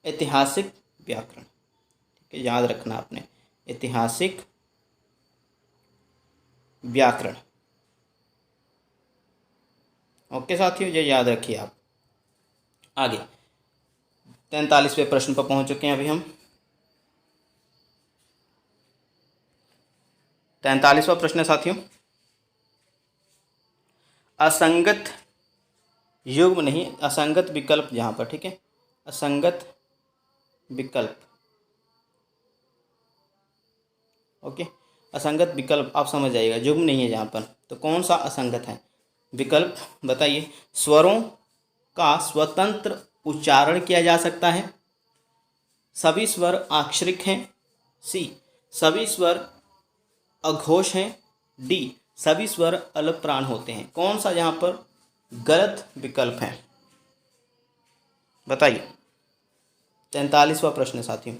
ऐतिहासिक व्याकरण। ठीक है, याद रखना आपने, ऐतिहासिक व्याकरण। ओके साथियों, ये याद रखिए आप। आगे 43वें प्रश्न पर पहुंच चुके हैं अभी हम। 43वां प्रश्न है साथियों, असंगत युग्म नहीं, असंगत विकल्प जहां पर, ठीक है, असंगत विकल्प। ओके, असंगत विकल्प आप समझ जाइएगा, युग्म नहीं है जहां पर। तो कौन सा असंगत है विकल्प बताइए। स्वरों का स्वतंत्र उच्चारण किया जा सकता है, सभी स्वर अक्षरिक हैं, सी सभी स्वर अघोष हैं, डी सभी स्वर अलग प्राण होते हैं? कौन सा यहाँ पर गलत विकल्प है बताइए। 43वां प्रश्न साथियों,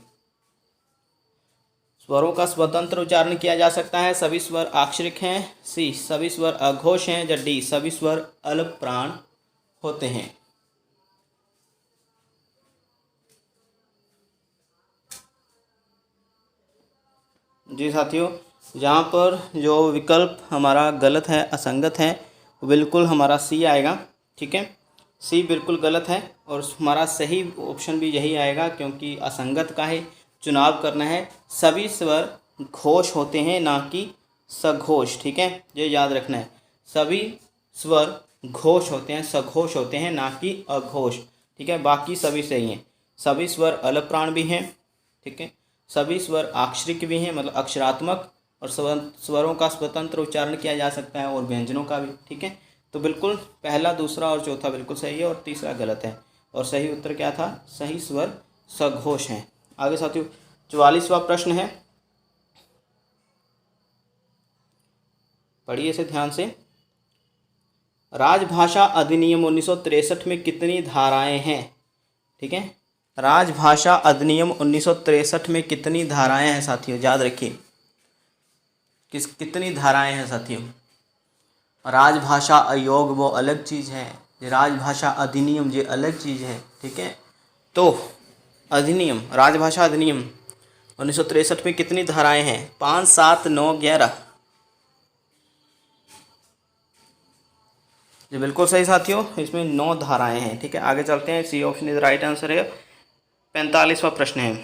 स्वरों का स्वतंत्र उच्चारण किया जा सकता है, सभी स्वर अक्षरिक हैं, सी सभी स्वर अघोष हैं, या डी सभी स्वर अलग प्राण होते हैं? जी साथियों, यहाँ पर जो विकल्प हमारा गलत है, असंगत है, बिल्कुल हमारा सी आएगा। ठीक है, सी बिल्कुल गलत है, और हमारा सही ऑप्शन भी यही आएगा, क्योंकि असंगत का ही चुनाव करना है। सभी स्वर घोष होते हैं, ना कि सघोष। ठीक है, ये याद रखना है, सभी स्वर घोष होते हैं, सघोष होते हैं, ना कि अघोष। ठीक है, बाकी सभी सही हैं। सभी स्वर अलग प्राण भी हैं, ठीक है, सभी स्वर अक्षरिक भी हैं, मतलब अक्षरात्मक, और स्वरों का स्वतंत्र उच्चारण किया जा सकता है, और व्यंजनों का भी। ठीक है, तो बिल्कुल पहला, दूसरा और चौथा बिल्कुल सही है, और तीसरा गलत है। और सही उत्तर क्या था? सही स्वर सघोष हैं। आगे साथियों 44वां प्रश्न है, पढ़िए इसे ध्यान से। राजभाषा अधिनियम 1963 में कितनी धाराएं हैं? ठीक है, राजभाषा अधिनियम 1963 में कितनी धाराएं हैं साथियों, याद रखिए। कितनी धाराएं हैं साथियों? राजभाषा आयोग वो अलग चीज़ है, राजभाषा अधिनियम ये अलग चीज़ है। ठीक है, तो अधिनियम, राजभाषा अधिनियम 1963 में कितनी धाराएं हैं? 5, 7, 9, 11। जी बिल्कुल सही साथियों, इसमें 9 धाराएं हैं। ठीक है, आगे चलते हैं। C option is right answer है। 45वां प्रश्न है,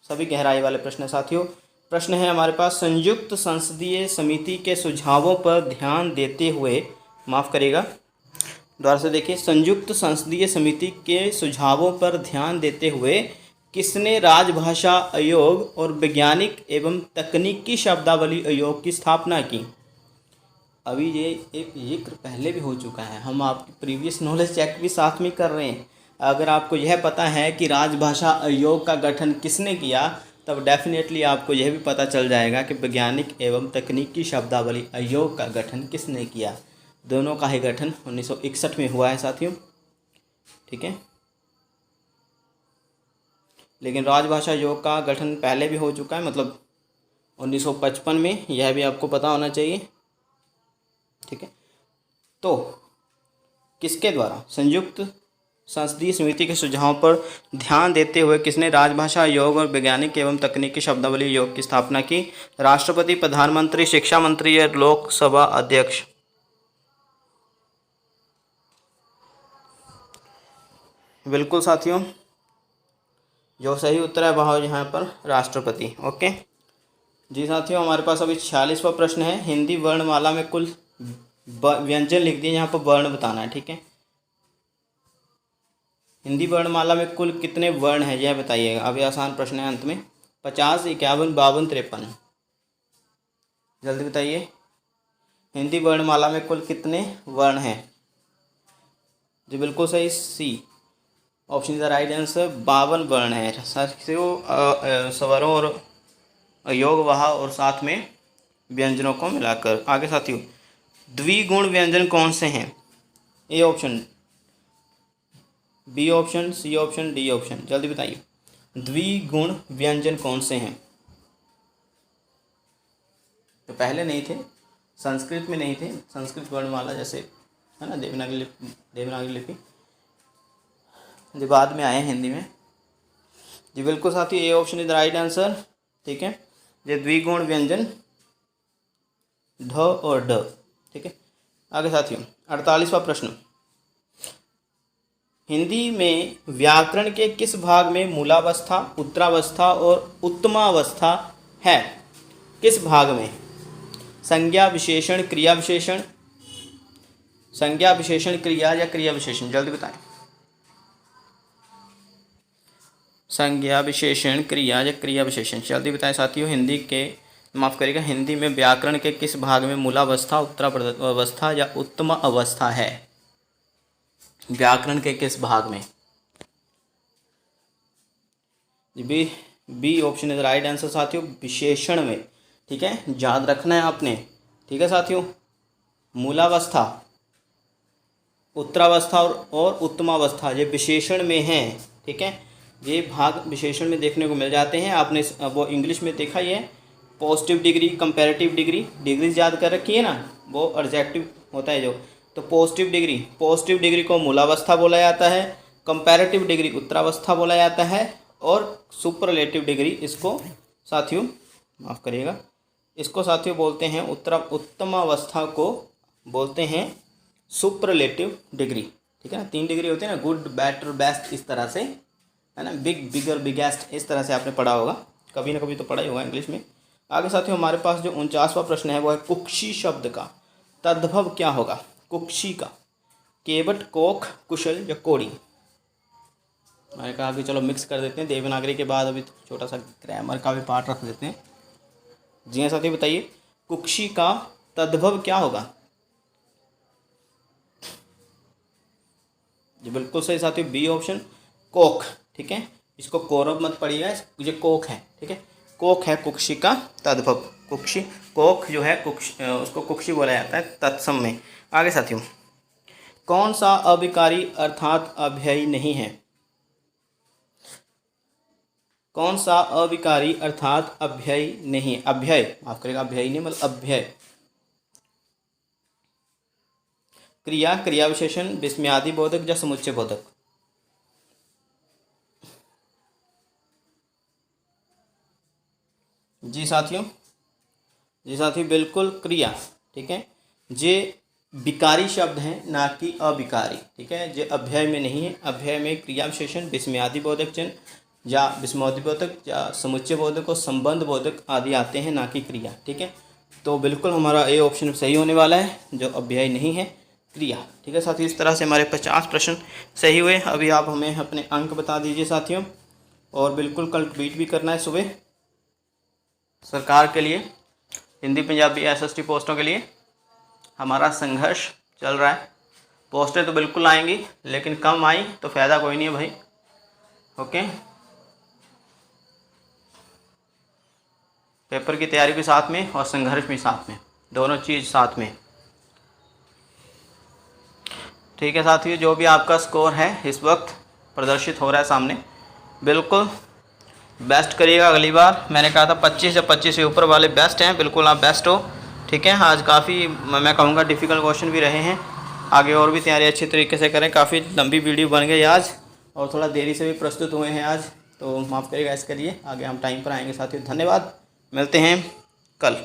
सभी गहराई वाले प्रश्न है साथियों। प्रश्न है हमारे पास, संयुक्त संसदीय समिति के सुझावों पर ध्यान देते हुए, माफ़ करिएगा दोबारा से देखिए, संयुक्त संसदीय समिति के सुझावों पर ध्यान देते हुए किसने राजभाषा आयोग और वैज्ञानिक एवं तकनीकी शब्दावली आयोग की स्थापना की? अभी ये एक जिक्र पहले भी हो चुका है, हम आपकी प्रीवियस नॉलेज चेक भी साथ में कर रहे हैं। अगर आपको यह पता है कि राजभाषा आयोग का गठन किसने किया, तब डेफिनेटली आपको यह भी पता चल जाएगा कि वैज्ञानिक एवं तकनीकी शब्दावली आयोग का गठन किसने किया। दोनों का ही गठन 1961 में हुआ है साथियों। ठीक है, लेकिन राजभाषा आयोग का गठन पहले भी हो चुका है, मतलब 1955 में, यह भी आपको पता होना चाहिए। ठीक है, तो किसके द्वारा संयुक्त संसदीय समिति के सुझावों पर ध्यान देते हुए किसने राजभाषा आयोग और वैज्ञानिक एवं तकनीकी शब्दावली आयोग की स्थापना की? राष्ट्रपति, प्रधानमंत्री, शिक्षा मंत्री या लोकसभा अध्यक्ष? बिल्कुल साथियों, जो सही उत्तर है वह यहाँ पर राष्ट्रपति। ओके जी साथियों, हमारे पास अभी 46वां प्रश्न है। हिंदी वर्णमाला में कुल व्यंजन लिख दिए, यहाँ पर वर्ण बताना है। ठीक है, हिंदी वर्णमाला में कुल कितने वर्ण हैं यह बताइएगा। अभी आसान प्रश्न है अंत में। 50, 51, 52, 53, जल्दी बताइए। हिंदी वर्णमाला में कुल कितने वर्ण हैं? जी बिल्कुल सही, C option is the right answer. 52 वर्ण है साथियों, स्वरों और योग वहा और साथ में व्यंजनों को मिलाकर। आगे साथियों, द्विगुण व्यंजन कौन से हैं? A option, B option, C option, D option, जल्दी बताइए। द्विगुण व्यंजन कौन से हैं? तो पहले नहीं थे, संस्कृत में नहीं थे, संस्कृत वर्णमाला जैसे है ना, देवनागरी लिपि जो बाद में आए हैं हिंदी में। जी बिल्कुल साथियों, A option is the right answer. ठीक है, ये द्विगुण व्यंजन ढ और ड। ठीक है, आगे साथियों 48वां प्रश्न, हिंदी में व्याकरण के किस भाग में मूलावस्था, उत्तरावस्था और उत्तमावस्था है? किस भाग में? संज्ञा विशेषण, क्रिया विशेषण, संज्ञा विशेषण क्रिया या क्रिया विशेषण, जल्दी बताएं। संज्ञा विशेषण क्रिया या क्रिया विशेषण, जल्दी बताएं साथियों। हिंदी के, माफ़ करिएगा, हिंदी में व्याकरण के किस भाग में मूलावस्था, उत्तरावस्था या उत्तम अवस्था है? व्याकरण के किस भाग में? B option is right answer साथियों, विशेषण में। ठीक है, याद रखना है आपने। ठीक है साथियों, मूलावस्था, उत्तरावस्था और उत्तमावस्था ये विशेषण में हैं। ठीक है, ये भाग विशेषण में देखने को मिल जाते हैं। आपने वो इंग्लिश में देखा ही है, positive degree, comparative degree, degrees याद कर रखी है ना, वो एडजेक्टिव होता है जो। तो पॉजिटिव डिग्री को मूलावस्था बोला जाता है, कंपैरेटिव डिग्री उत्तरावस्था बोला जाता है, और सुपरलेटिव डिग्री इसको साथियों, माफ़ करिएगा, इसको साथियों बोलते हैं उत्तमावस्था को बोलते हैं सुपरलेटिव डिग्री। ठीक है ना, 3 डिग्री होते हैं ना, गुड, बेटर, बेस्ट, इस तरह से है ना, बिग, बिगर, बिगेस्ट, इस तरह से आपने पढ़ा होगा, कभी ना कभी तो पढ़ा ही होगा इंग्लिश में। आगे साथियों हमारे पास जो 49वां प्रश्न है वो है, कुक्षी शब्द का तद्भव क्या होगा? कुक्षी का, केवट, कोख, कुशल या कोड़ी? मैंने कहा कि चलो मिक्स कर देते हैं, देवनागरी के बाद अभी छोटा सा ग्रामर का भी पार्ट रख देते हैं। जी हाँ साथी, बताइए कुक्षी का तद्भव क्या होगा? जी बिल्कुल सही साथियों, बी ऑप्शन, कोख। ठीक है, इसको कौरव मत पढ़िएगा, ये कोक है, ठीक है। कोक है कुक्षी का तद्भव, कुक्षी, कोक जो है उसको कुक्षी बोला जाता है तत्सम में। आगे साथियों, कौन सा अविकारी अर्थात अव्ययी नहीं है? कौन सा अविकारी अर्थात अव्ययी नहीं? अव्यय, माफ करेगा, अव्ययी नहीं मतलब अव्यय। क्रिया, क्रिया विशेषण, विस्मयादि बोधक या समुच्चय बोधक? जी साथियों, बिल्कुल क्रिया, ठीक है। जे विकारी शब्द हैं ना कि अविकारी, ठीक है। जे अव्यय में नहीं है, अव्यय में क्रिया विशेषण, विस्मयादि बोधक चिन्ह या विस्मयादि बोधक या समुच्चय बोधक और संबंध बोधक आदि आते हैं, ना कि क्रिया, ठीक है। तो बिल्कुल हमारा ए ऑप्शन सही होने वाला है, जो अव्यय नहीं है, क्रिया, ठीक है साथियों। इस तरह से हमारे 50 प्रश्न सही हुए। अभी आप हमें अपने अंक बता दीजिए साथियों, और बिल्कुल कल ट्वीट भी करना है सुबह सरकार के लिए, हिंदी पंजाबी SST पोस्टों के लिए हमारा संघर्ष चल रहा है। पोस्टें तो बिल्कुल आएंगी, लेकिन कम आई तो फ़ायदा कोई नहीं है भाई, ओके। पेपर की तैयारी भी साथ में और संघर्ष भी साथ में, दोनों चीज़ साथ में, ठीक है साथियों। जो भी आपका स्कोर है इस वक्त प्रदर्शित हो रहा है सामने, बिल्कुल बेस्ट करिएगा। अगली बार मैंने कहा था 25 या 25 से ऊपर वाले बेस्ट हैं, बिल्कुल आप बेस्ट हो, ठीक है। आज काफ़ी मैं कहूँगा डिफ़िकल्ट क्वेश्चन भी रहे हैं, आगे और भी तैयारी अच्छी तरीके से करें। काफ़ी लंबी वीडियो बन गई आज, और थोड़ा देरी से भी प्रस्तुत हुए हैं आज, तो माफ़ करिएगा इसके लिए। आगे हम टाइम पर आएंगे साथियों। धन्यवाद, मिलते हैं कल।